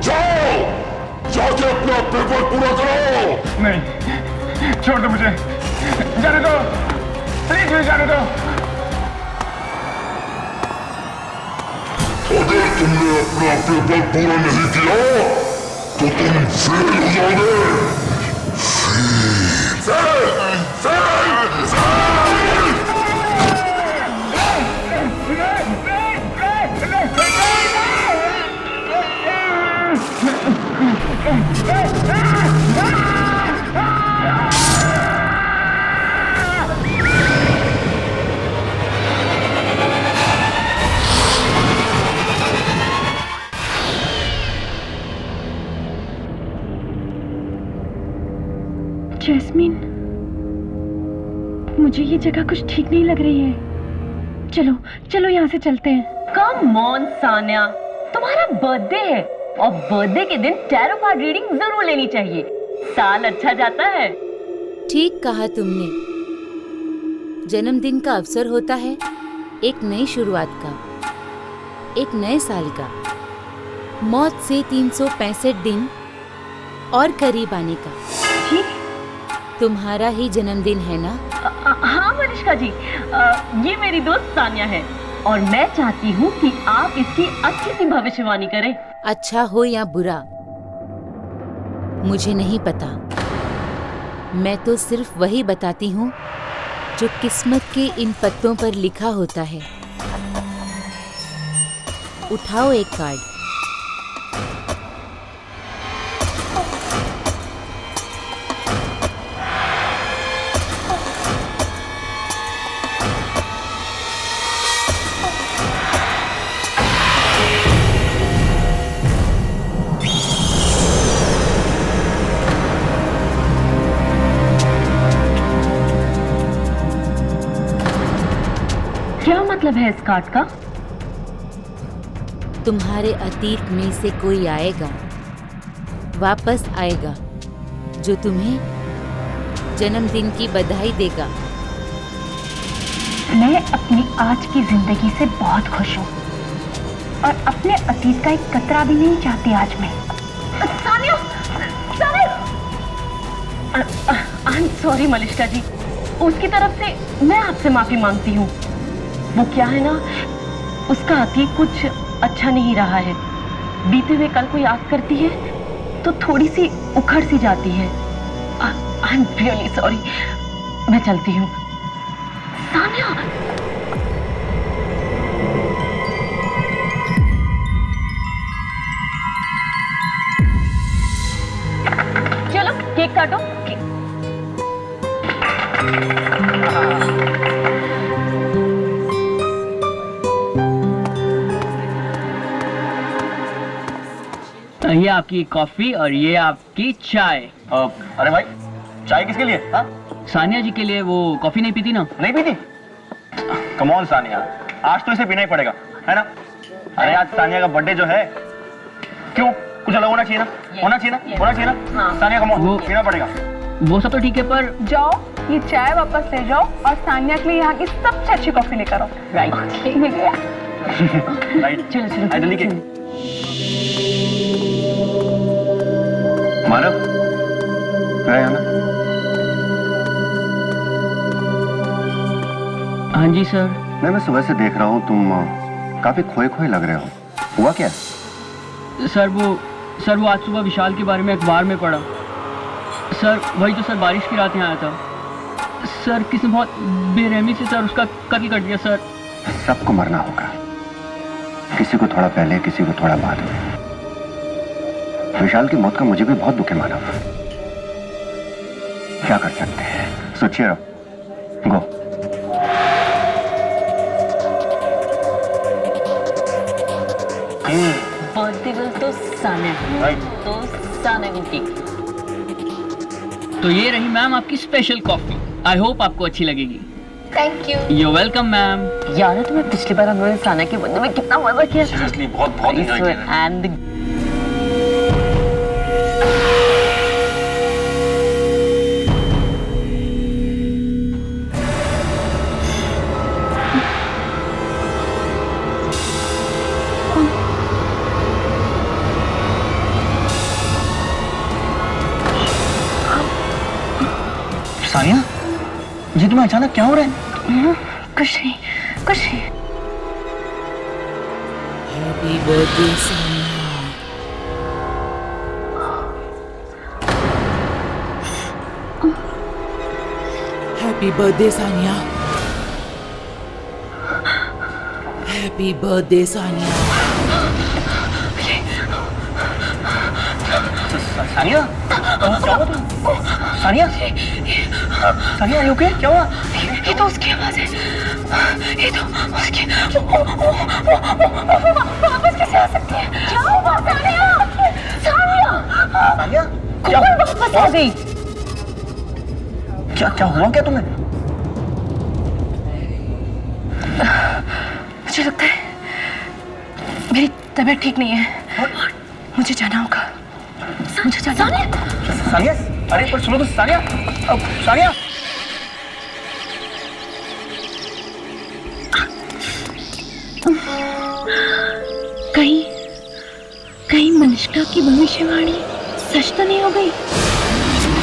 जाओ जाके अपना पेपर पूरा करो। नहीं, छोड़ दो मुझे, जाने दो, प्लीज मुझे जाने दो। अगर तुमने अपना पेपर पूरा नहीं किया तो तुम फेल हो जाओगे। जैस्मीन, मुझे ये जगह कुछ ठीक नहीं लग रही है। चलो चलो यहाँ से चलते हैं। कम ऑन सान्या, तुम्हारा बर्थडे है और बर्थडे के दिन टैरो कार्ड रीडिंग जरूर लेनी चाहिए, साल अच्छा जाता है। ठीक कहा तुमने, जन्मदिन का अवसर होता है एक नई शुरुआत का, एक नए साल का, मौत से 365 दिन और करीब आने का। ठीक, तुम्हारा ही जन्मदिन है ना? हाँ मनीषा जी, ये मेरी दोस्त सान्या है और मैं चाहती हूँ कि आप इसकी अच्छी सी भविष्यवाणी करें। अच्छा हो या बुरा मुझे नहीं पता, मैं तो सिर्फ वही बताती हूँ जो किस्मत के इन पत्तों पर लिखा होता है। उठाओ एक कार्ड। क्या मतलब है इस कार्ड का? तुम्हारे अतीत में से कोई आएगा, वापस आएगा, जो तुम्हें जन्मदिन की बधाई देगा। मैं अपनी आज की जिंदगी से बहुत खुश हूँ और अपने अतीत का एक कतरा भी नहीं चाहती आज मैं। Sanya, Sanya! I am sorry Manisha ji, उसकी तरफ से मैं आपसे माफी मांगती हूँ। वो क्या है ना, उसका अतीत कुछ अच्छा नहीं रहा है। बीते हुए कल को याद करती है तो थोड़ी सी उखड़ सी जाती है। आई एम रियली सॉरी, मैं चलती हूँ। सान्या, चलो केक काटो। ये आपकी कॉफी और ये आपकी चाय। अरे भाई, चाय किसके लिए? हाँ? सानिया जी के लिए। वो कॉफी नहीं पीती ना? नहीं पीती? कम ऑन सानिया, आज तो इसे पीना ही पड़ेगा, है ना? अरे आज सानिया का बर्थडे जो है, क्यों कुछ अलग होना चाहिए ना? होना चाहिए ना? होना चाहिए ना? सानिया कम ऑन, पीना पड़ेगा। वो सब तो ठीक है, पर जाओ ये चाय वापस ले जाओ और सानिया के लिए यहाँ की सबसे अच्छी कॉफी लेकर आओ। राइट मिल गया। राइट चलो चलो आई जल्दी के मानव रहे ना। हाँ जी सर। मैं सुबह से देख रहा हूँ तुम काफी खोए खोए लग रहे हो, हुआ क्या? सर वो आज सुबह विशाल के बारे में अखबार में पढ़ा सर। वही तो सर, बारिश की रात यहाँ आया था सर। किसी बहुत बेरहमी से सर उसका कत्ल कर दिया सर। सबको मरना होगा, किसी को थोड़ा पहले, किसी को थोड़ा बाद में। विशाल की मौत का मुझे भी बहुत दुख है मानव, क्या कर सकते हैं? सोचिए रहो, गो। बर्थडे तो सानिया तो सानिया को केक। तो ये रही मैम आपकी स्पेशल कॉफी। आई होप आपको अच्छी लगेगी। Thank you. You welcome ma'am. यार तुम्हें पिछली बार हम लोगों ने सानिया के बर्थडे में कितना मजा किया। सीरियसली बहुत बहुत एंजॉय किया। एंड सानिया जी, तुम्हें अचानक क्या हो रहा है? कुछ नहीं, कुछ नहीं। Happy birthday Sania. Happy birthday Sania. Happy birthday Sania. Sania क्या हुआ तुम? Sania Sania are you okay? क्या हुआ? ये तो उसकी आवाज है। ये तो उसकी। वापस कैसे आ सकती है? क्या हुआ सानिया? सानिया क्या वापस आ गई? क्या क्या हुआ क्या तुम्हें? मुझे लगता है मेरी तबीयत ठीक नहीं है। मुझे जाना होगा। मुझे जाना होगा। सानिया अरे पर सुनो तो सानिया। सानिया कहीं मनुष्का की भविष्यवाणी सच तो नहीं हो गई?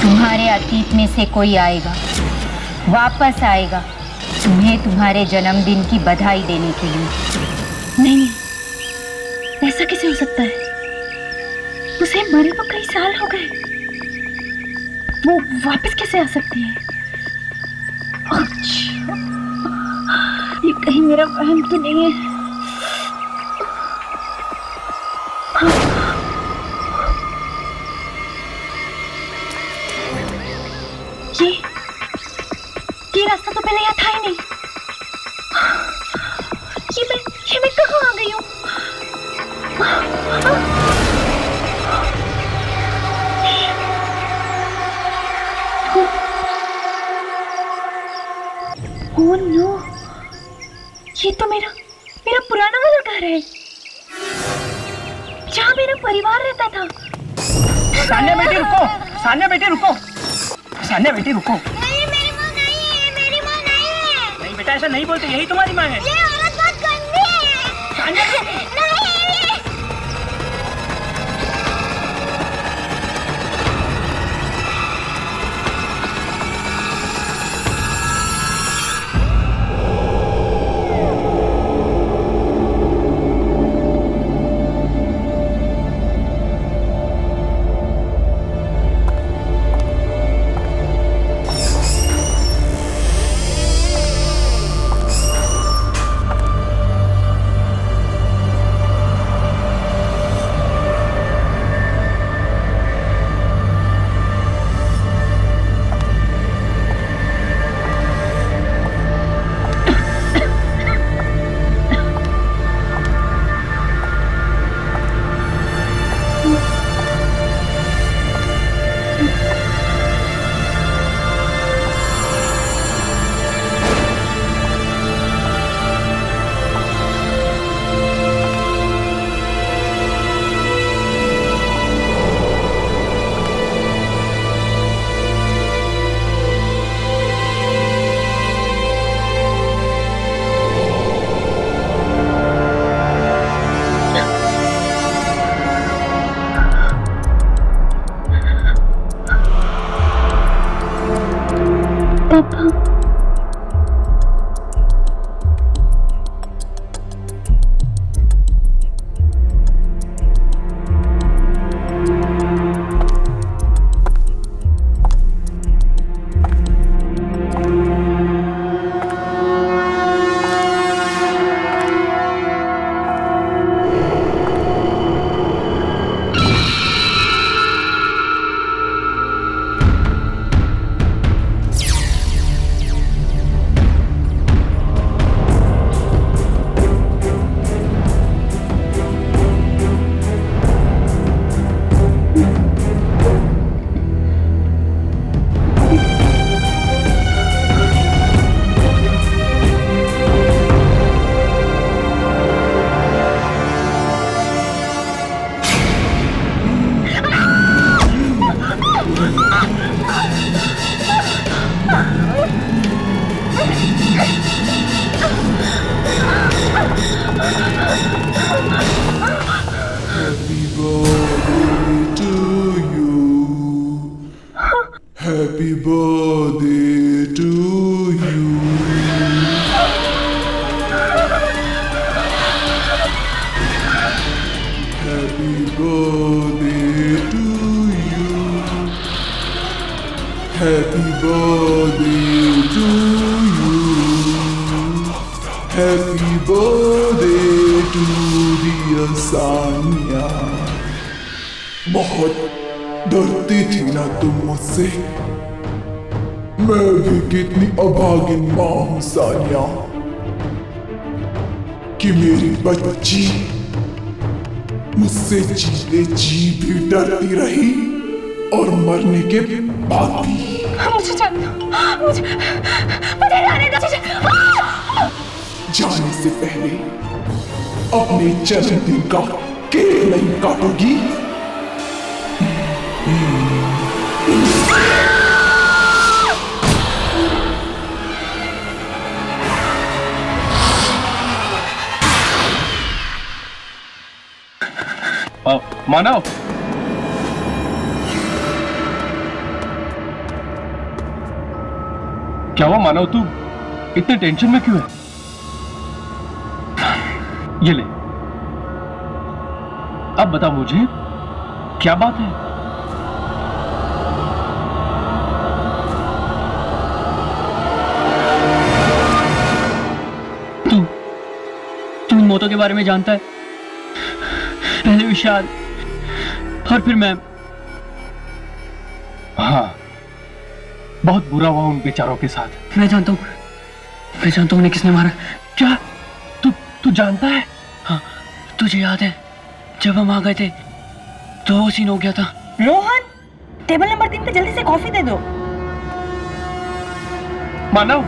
तुम्हारे अतीत में से कोई आएगा, वापस आएगा तुम्हें तुम्हारे जन्मदिन की बधाई देने के लिए। नहीं, ऐसा कैसे हो सकता है? उसे मरे को कई साल हो गए, वो वापस कैसे आ सकती है? अच्छा, ये कहीं मेरा वहम तो नहीं है? ये रास्ता तो पहले यहाँ था ही नहीं। ये मैं कहाँ आ गई हूँ? ओह नो, ये तो मेरा पुराना वाला घर है, जहाँ मेरा परिवार रहता था। सानिया बेटी रुको, सानिया बेटी रुको, सानिया बेटी रुको। नहीं, मेरी माँ नहीं है, मेरी माँ नहीं है। नहीं बेटा ऐसा नहीं बोलते, यही तुम्हारी माँ है। ये औरत बहुत गंदी है। Sania Happy birthday to you. Happy birthday to you. Happy birthday to you. Happy birthday to you. Happy birthday to dear Sania. बहुत डरती थी ना तुम मुझसे, मैं भी कितनी अभागिन माँ हूँ सानिया, कि मेरी बच्ची मुझसे जीते जी भी डरती रही और मरने के बाद भी। मुझे जाने दो। जाने से पहले अपने जन्मदिन का केक नहीं काटोगी? मानव, क्या हुआ मानव, तू इतने टेंशन में क्यों है? ये ले, अब बता मुझे क्या बात है? तू इन मौतों के बारे में जानता है? पहले विशाल और फिर मैं। हाँ, बहुत बुरा हुआ उन बेचारों के साथ। मैं जानता हूँ उन्हें किसने मारा। क्या तू जानता है? हाँ, तुझे याद है जब हम आ गए थे तो वो सीन हो गया था। रोहन, टेबल नंबर 3 पे जल्दी से कॉफी दे दो। मानव,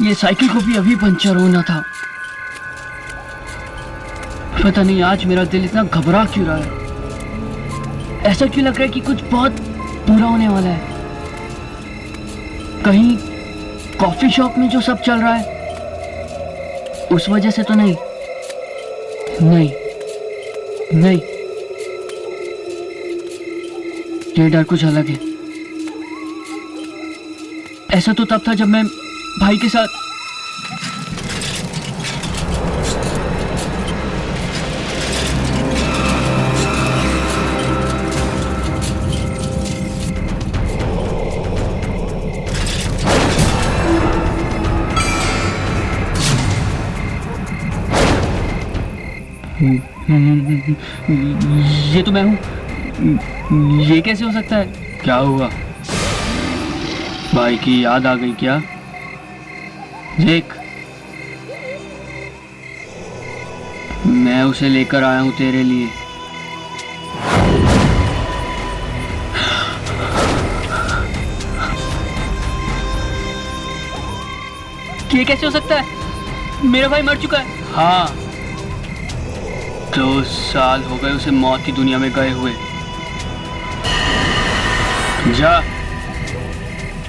ये साइकिल को भी अभी पंचर होना था। पता नहीं आज मेरा दिल इतना घबरा क्यों रहा है। ऐसा क्यों लग रहा है कि कुछ बहुत बुरा होने वाला है। कहीं कॉफी शॉप में जो सब चल रहा है उस वजह से तो नहीं। ये डर कुछ अलग है। ऐसा तो तब था जब मैं भाई के साथ ये तो मैं हूं। ये कैसे हो सकता है? क्या हुआ? भाई की याद आ गई क्या? देख, मैं उसे लेकर आया हूं तेरे लिए। ये कैसे हो सकता है? मेरा भाई मर चुका है। हाँ, 2 साल हो गए उसे मौत की दुनिया में गए हुए।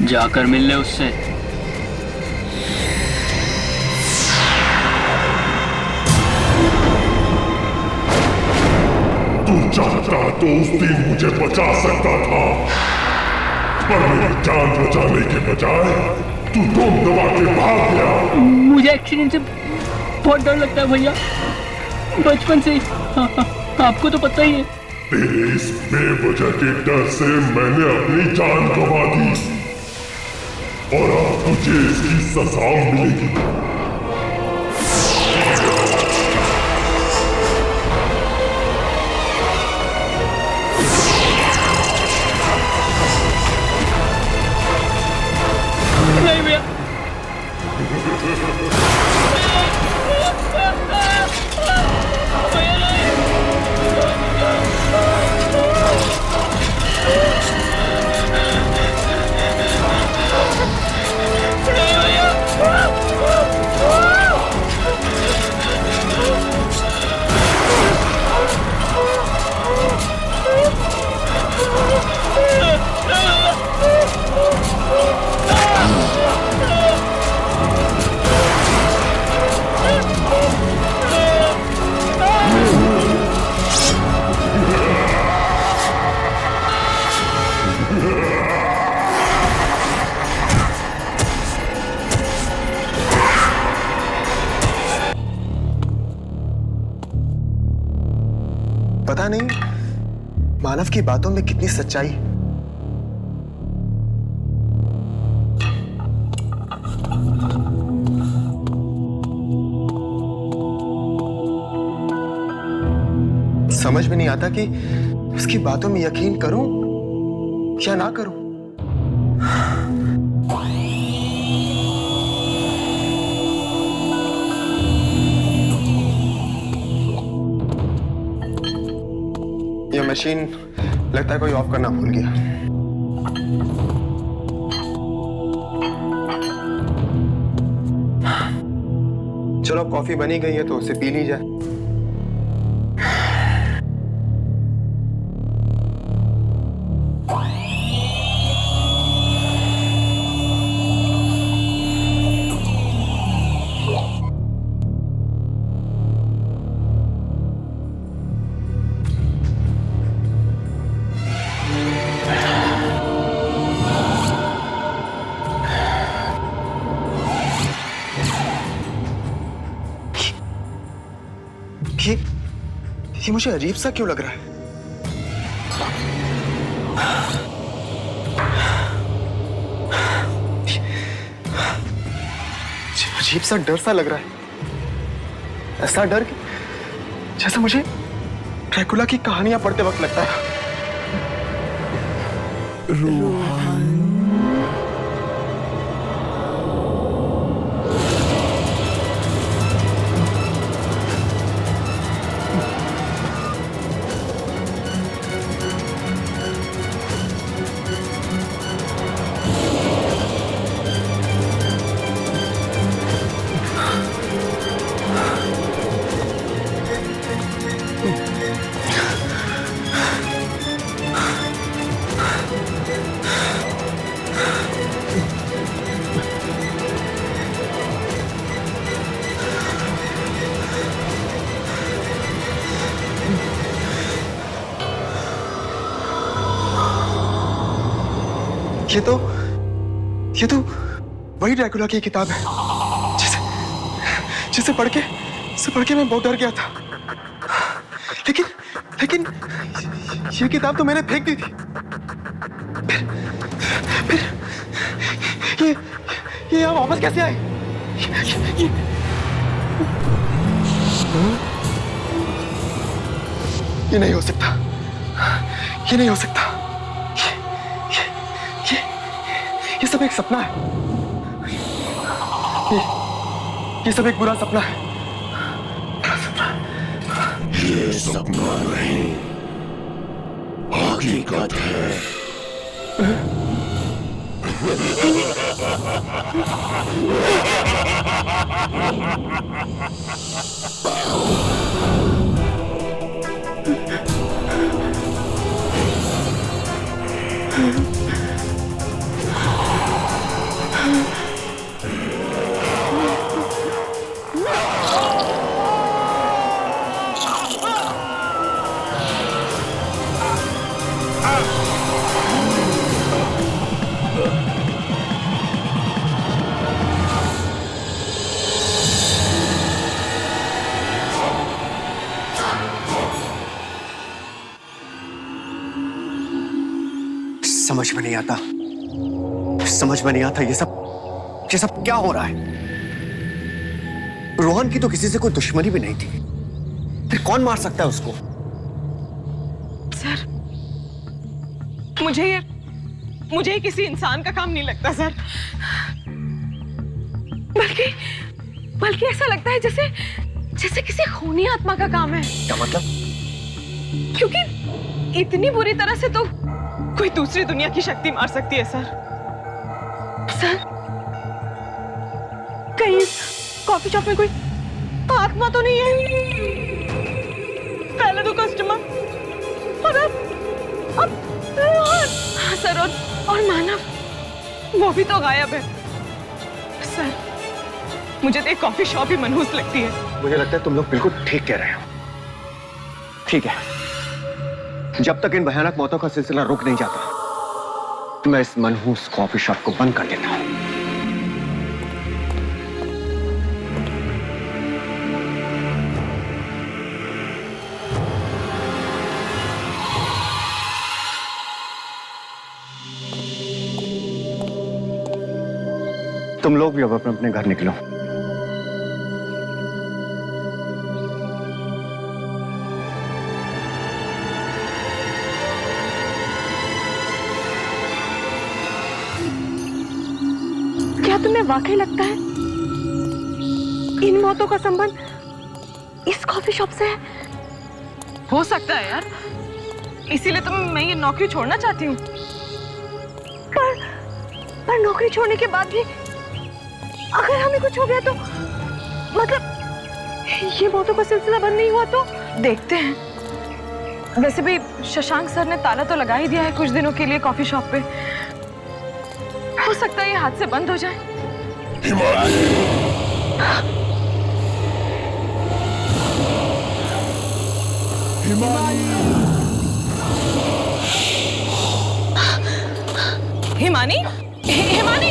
जाकर मिल ले उससे। तू चाहता तो उस दिन मुझे बचा सकता था, पर मेरी जान बचाने के बजाय तू दम दबा के भाग गया। मुझे एक्सीडेंट से बहुत डर लगता है भैया, बचपन से ही। आपको तो पता ही है। तेरे इस बेवजह के डर से मैंने अपनी जान गंवा दी और अब तुझे इसकी सजा मिलेगी। नहीं भैया। पता नहीं मानव की बातों में कितनी सच्चाई है। समझ में नहीं आता कि उसकी बातों में यकीन करूं या ना करूं। ये मशीन लगता है कोई ऑफ करना भूल गया। चलो अब कॉफी बनी गई है तो उसे पी ली जाए। ये मुझे अजीब सा क्यों लग रहा है? अजीब सा डर सा लग रहा है। ऐसा डर कि जैसे मुझे ड्रैकुला की कहानियां पढ़ते वक्त लगता है। रोहन ये तो वही ड्रैकुला की किताब है जिसे पढ़ के मैं बहुत डर गया था। लेकिन ये किताब तो मैंने फेंक दी थी। फिर ये यहाँ वापस कैसे आई? ये नहीं हो सकता। ये नहीं हो सकता। ये सब एक सपना है। ये सब एक बुरा सपना है। ये सपना नहीं, हकीकत है। समझ में नहीं आता ये सब क्या हो रहा है। रोहन की तो किसी से कोई दुश्मनी भी नहीं थी, फिर कौन मार सकता है उसको? सर, मुझे किसी इंसान का काम नहीं लगता सर। बल्कि ऐसा लगता है जैसे किसी खूनी आत्मा का काम है। क्या मतलब? क्योंकि इतनी बुरी तरह से तो कोई दूसरी दुनिया की शक्ति मार सकती है सर। कहीं कॉफी शॉप में कोई आत्मा तो नहीं है? पहले तो कस्टमर और अब हाँ सर, और मानव वो भी तो गायब है सर। मुझे तो एक कॉफी शॉप ही मनहूस लगती है। मुझे लगता है तुम लोग बिल्कुल ठीक कह रहे हो। ठीक है, जब तक इन भयानक मौतों का सिलसिला रुक नहीं जाता मैं इस मनहूस कॉफी शॉप को बंद कर देता हूं। तुम लोग भी अब अपने अपने घर निकलो। क्या तुम्हें वाकई लगता है इन मौतों का संबंध इस कॉफी शॉप से है? हो सकता है यार, इसीलिए तो मैं ये नौकरी छोड़ना चाहती हूँ। पर नौकरी छोड़ने के बाद भी अगर हमें कुछ हो गया तो, मतलब ये मौतों का सिलसिला बंद नहीं हुआ तो? देखते हैं। वैसे भी शशांक सर ने ताला तो लगा ही दिया है कुछ दिनों के लिए कॉफी शॉप पे। हो सकता है ये हाथ से बंद हो जाए। हिमानी, हिमानी,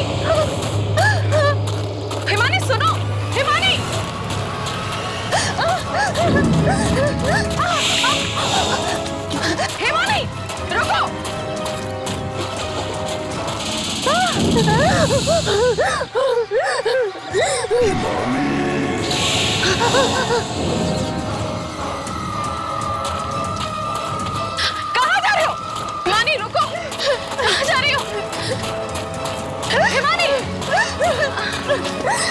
हिमानी सुनो, हिमानी। हिमानी रुको। कहाँ जा रहे हो? हिमानी रुको, कहाँ जा रही हो? हिमानी,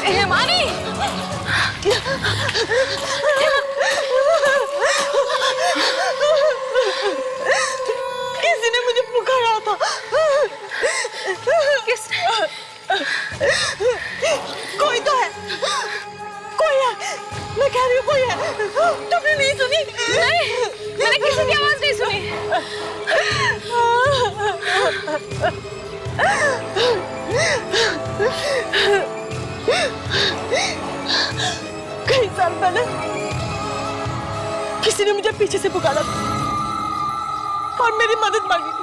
हिमानी, किसी ने मुझे पुकारा था। किसने? कोई तो है, कोई है, मैं कह रही हूँ कोई है। तुमने नहीं सुनी? नहीं, मैंने किसी की आवाज नहीं सुनी। कई साल पहले किसी ने मुझे पीछे से पुकारा था और मेरी मदद मांगी थी,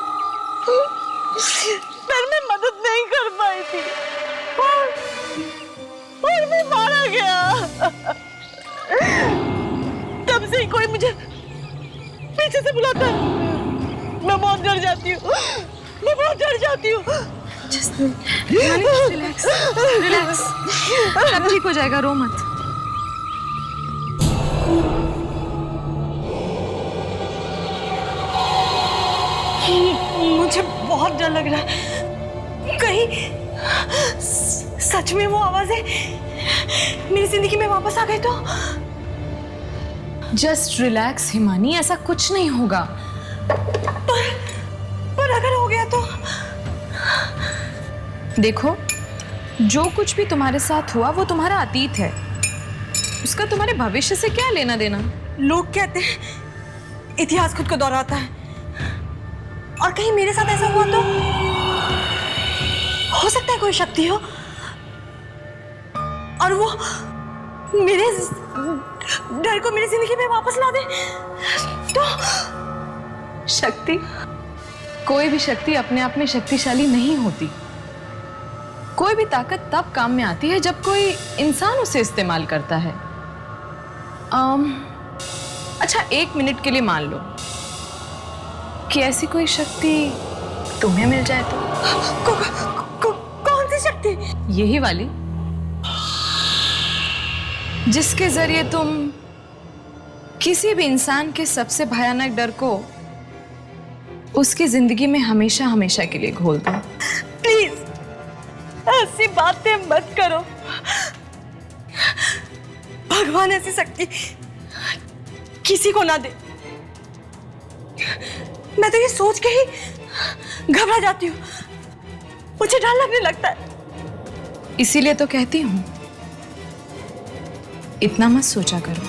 पर मैं मदद नहीं कर पाई थी और मैं मारा गया। तब से ही कोई मुझे पीछे से बुलाता है, मैं बहुत डर जाती हूँ, मैं बहुत डर जाती हूँ। रिलैक्स, रिलैक्स, सब ठीक हो जाएगा, रो मत। मुझे बहुत डर लग रहा है, कहीं सच में वो आवाजें मेरी जिंदगी में वापस आ गई तो? जस्ट रिलैक्स हिमानी, ऐसा कुछ नहीं होगा। पर अगर हो गया तो? देखो, जो कुछ भी तुम्हारे साथ हुआ वो तुम्हारा अतीत है, उसका तुम्हारे भविष्य से क्या लेना देना। लोग कहते हैं इतिहास खुद को दोहराता है, और कहीं मेरे साथ ऐसा हुआ तो? हो सकता है कोई शक्ति हो और वो मेरे डर को मेरी जिंदगी में वापस ला दे तो? शक्ति? कोई भी शक्ति अपने आप में शक्तिशाली नहीं होती। कोई भी ताकत तब काम में आती है जब कोई इंसान उसे इस्तेमाल करता है। अच्छा, 1 मिनट के लिए मान लो कि ऐसी कोई शक्ति तुम्हें मिल जाए तो? कौन सी शक्ति? यही वाली, जिसके जरिए तुम किसी भी इंसान के सबसे भयानक डर को उसकी जिंदगी में हमेशा हमेशा के लिए घोल दो। प्लीज ऐसी बातें मत करो। भगवान ऐसी शक्ति किसी को ना दे। मैं तो ये सोच के ही घबरा जाती हूँ, मुझे डर लगने लगता है। इसीलिए तो कहती हूँ, इतना मत सोचा करो।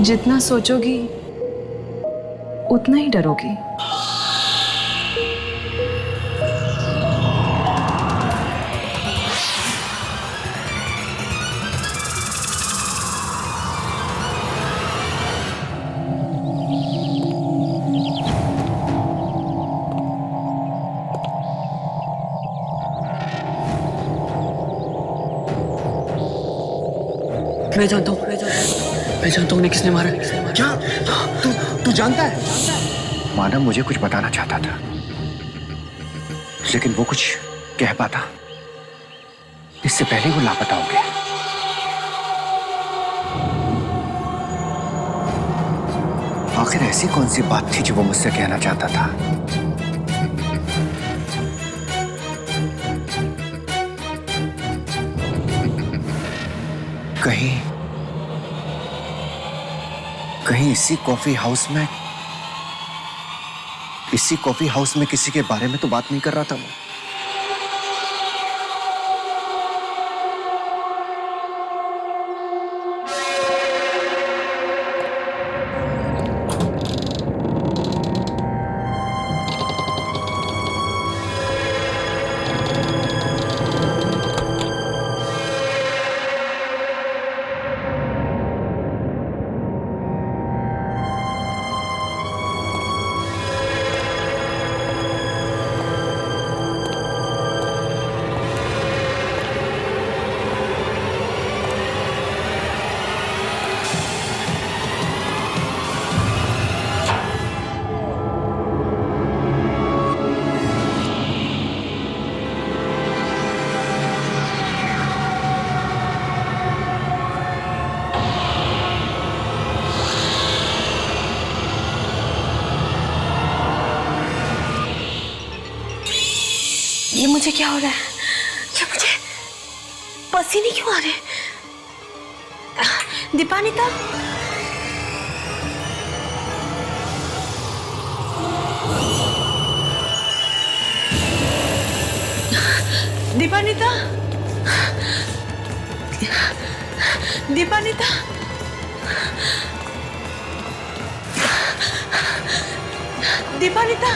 जितना सोचोगी उतना ही डरोगी। मैं जानता हूँ उन्हें किसने मारा। क्या तू जानता है? मानव मुझे कुछ बताना चाहता था, लेकिन वो कुछ कह पाता इससे पहले वो लापता हो गया। आखिर ऐसी कौन सी बात थी जो वो मुझसे कहना चाहता था? कहीं इसी कॉफी हाउस में किसी के बारे में तो बात नहीं कर रहा था वो। ये मुझे क्या हो रहा है? ये मुझे पसीने क्यों आ रहे हैं? दीपानिता, दीपानिता, दीपानिता, दीपानिता,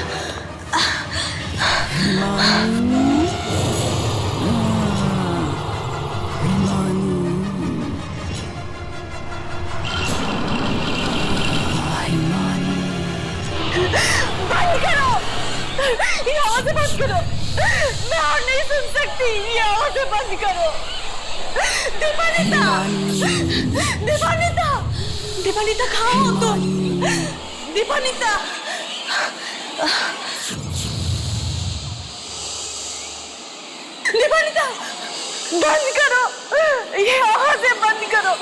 बंद करो, ये आवाज़ें बंद करो, मैं और नहीं सुन सकती, ये आवाज़ें बंद करो। दीपानिता, दीपानिता, दीपानिता कहाँ हो तुम? दीपानिता, दीपानिता, बंद करो, ये आवाज़ें बंद करो।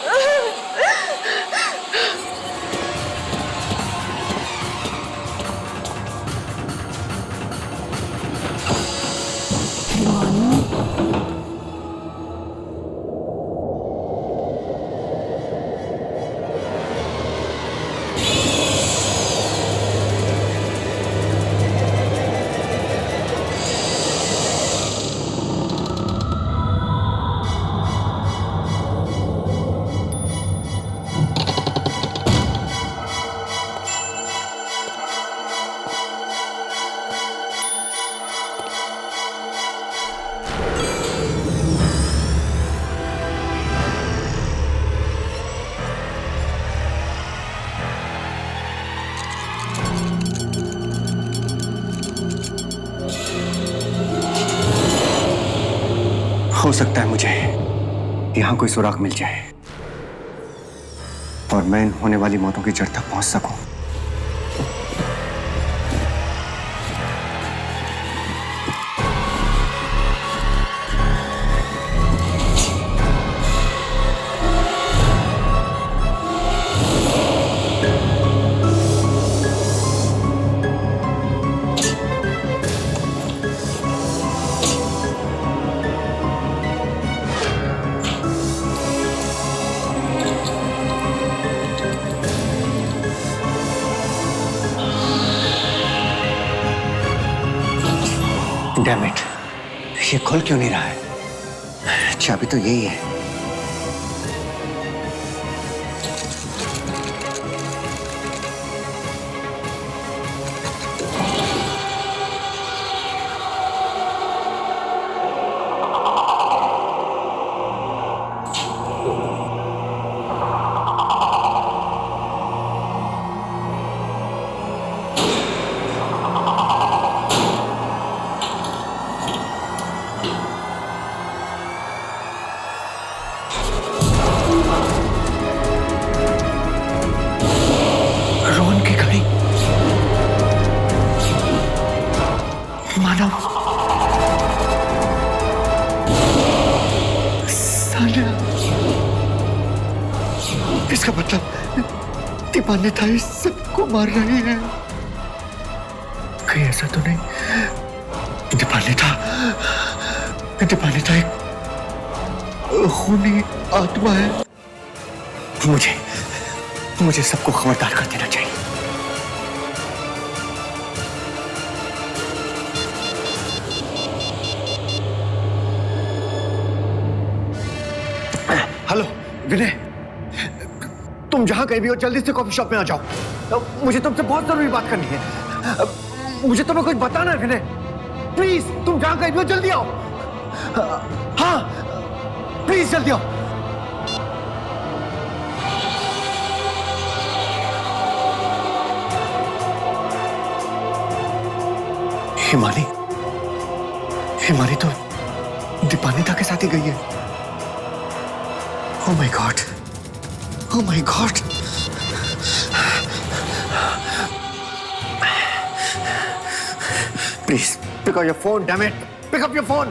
हो सकता है मुझे यहां कोई सुराग मिल जाए और मैं इन होने वाली मौतों की जड़ तक पहुंच सकूं। Damn it, ये खुल क्यों नहीं रहा है? चाबी तो यही है। सानिया, इसका मतलब दीपान्विता इस सबको मार रही है। कहीं ऐसा तो नहीं दीपान्विता एक खूनी आत्मा है। मुझे सबको खबरदार कर देना चाहिए। हेलो विनय, तुम जहां कहीं भी हो जल्दी से कॉफी शॉप में आ जाओ। मुझे तुमसे बहुत जरूरी बात करनी है। मुझे तुम्हें कुछ बताना है विनय। प्लीज तुम जहां कहीं भी हो जल्दी आओ। हाँ प्लीज जल्दी आओ। हिमानी तो दीपान्विता के साथ ही गई है। Oh my God! Oh my God! Please pick up your phone, damn it! Pick up your phone!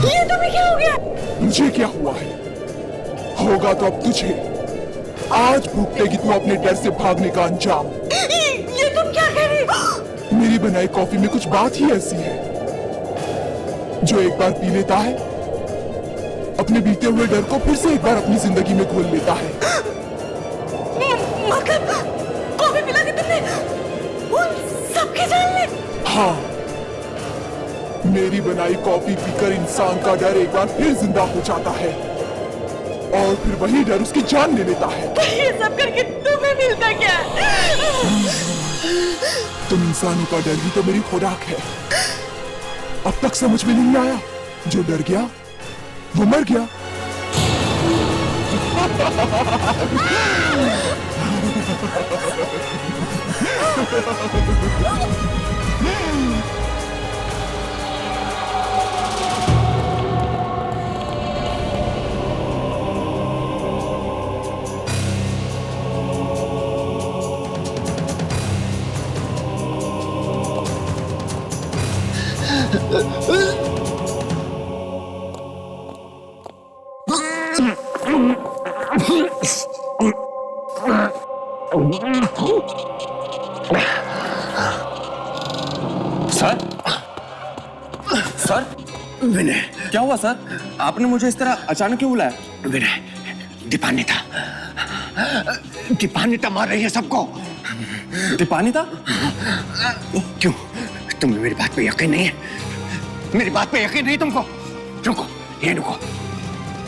ये तुम्हें क्या हो गया? मुझे क्या हुआ है? होगा तो अब तुझे। आज भुगतेगी तू अपने डर से भागने का अंजाम। ये तुम क्या कह रही हो? मेरी बनाई कॉफी में कुछ बात ही ऐसी है जो एक बार पी लेता है, अपने बीते हुए डर को फिर से एक बार अपनी जिंदगी में घोल लेता है। मतलब कॉफी पिला के तुमने उन सबके जान ले? हाँ, मेरी बनाई कॉफी पीकर इंसान का डर एक बार फिर जिंदा हो जाता है और फिर वही डर उसकी जान ले लेता है। ये सब करके तुम्हें मिलता क्या? तुम इंसानों का डर ही तो मेरी खुराक है। अब तक समझ में नहीं आया? जो डर गया वो मर गया। सर विनय, क्या हुआ सर? आपने मुझे इस तरह अचानक क्यों बुलाया? विनय, दीपान्विता मार रही है सबको। दीपान्विता? क्यों, तुम्हें मेरी बात पे यकीन नहीं है? मेरी बात पे यकीन नहीं तुमको? रुको, ये रुको,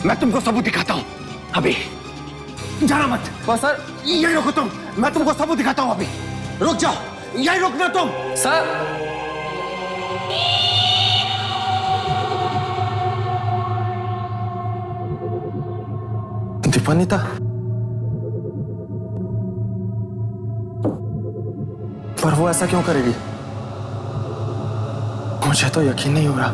मैं तुमको सबूत दिखाता हूँ। अभी जाना मत। बस सर, यही रुको तुम, मैं तुमको सबूत दिखाता हूँ। अभी रुक जाओ, यही रुकना तुम। सर दीपान्विता, पर वो ऐसा क्यों करेगी? मुझे तो यकीन नहीं हो रहा।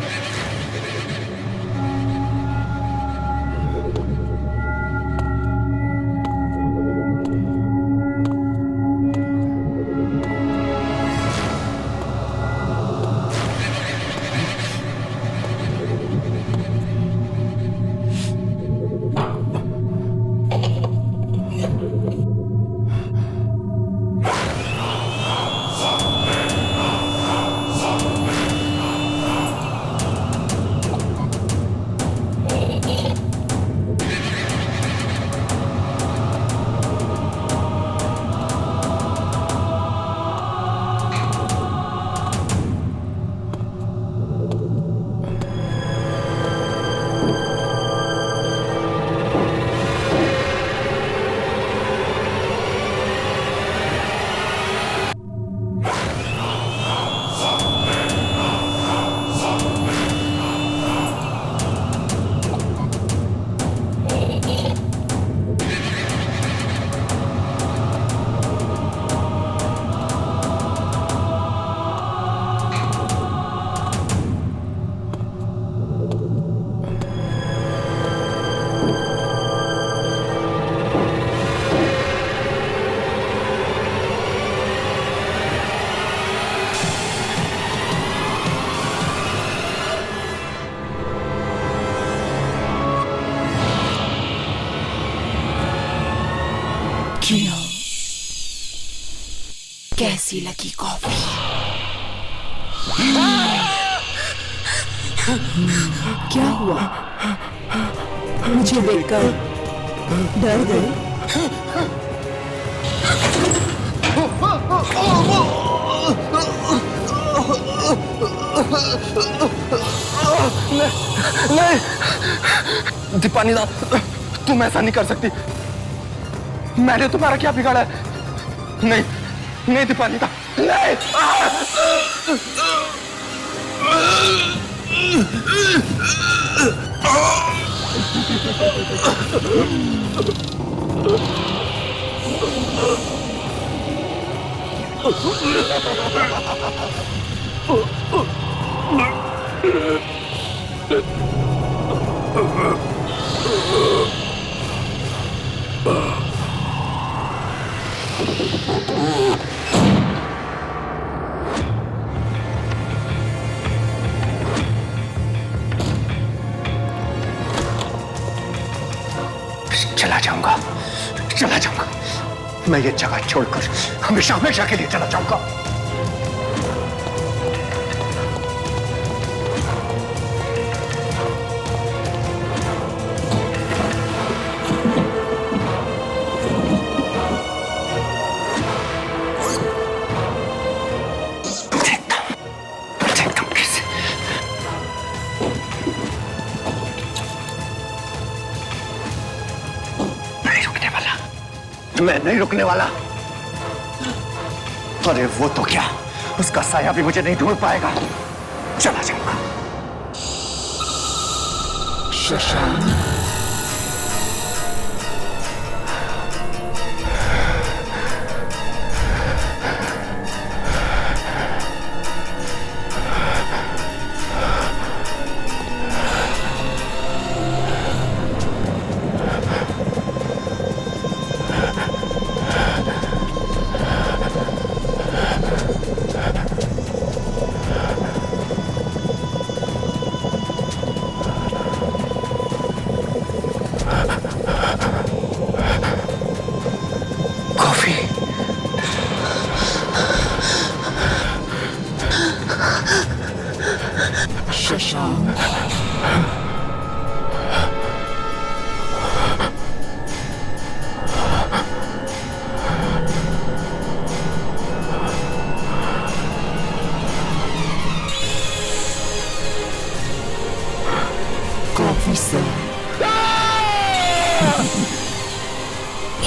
किया। कैसी लगी कॉफी? क्या हुआ? मुझे देखकर डर गए? नहीं दीपानीदा, तुम ऐसा नहीं कर सकती। मैंने तुम्हारा क्या बिगाड़ा है? नहीं नहीं दीपानीदा, नहीं। चला जाऊंगा। मैं ये जगह छोड़कर हमेशा हमेशा के लिए चला जाऊंगा। मैं नहीं रुकने वाला। अरे वो तो क्या, उसका साया भी मुझे नहीं ढूंढ पाएगा। चला जाऊंगा। शशांक,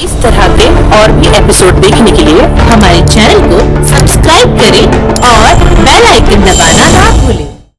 इस तरह के और भी एपिसोड देखने के लिए हमारे चैनल को सब्सक्राइब करें और बेल आइकन दबाना ना भूलें।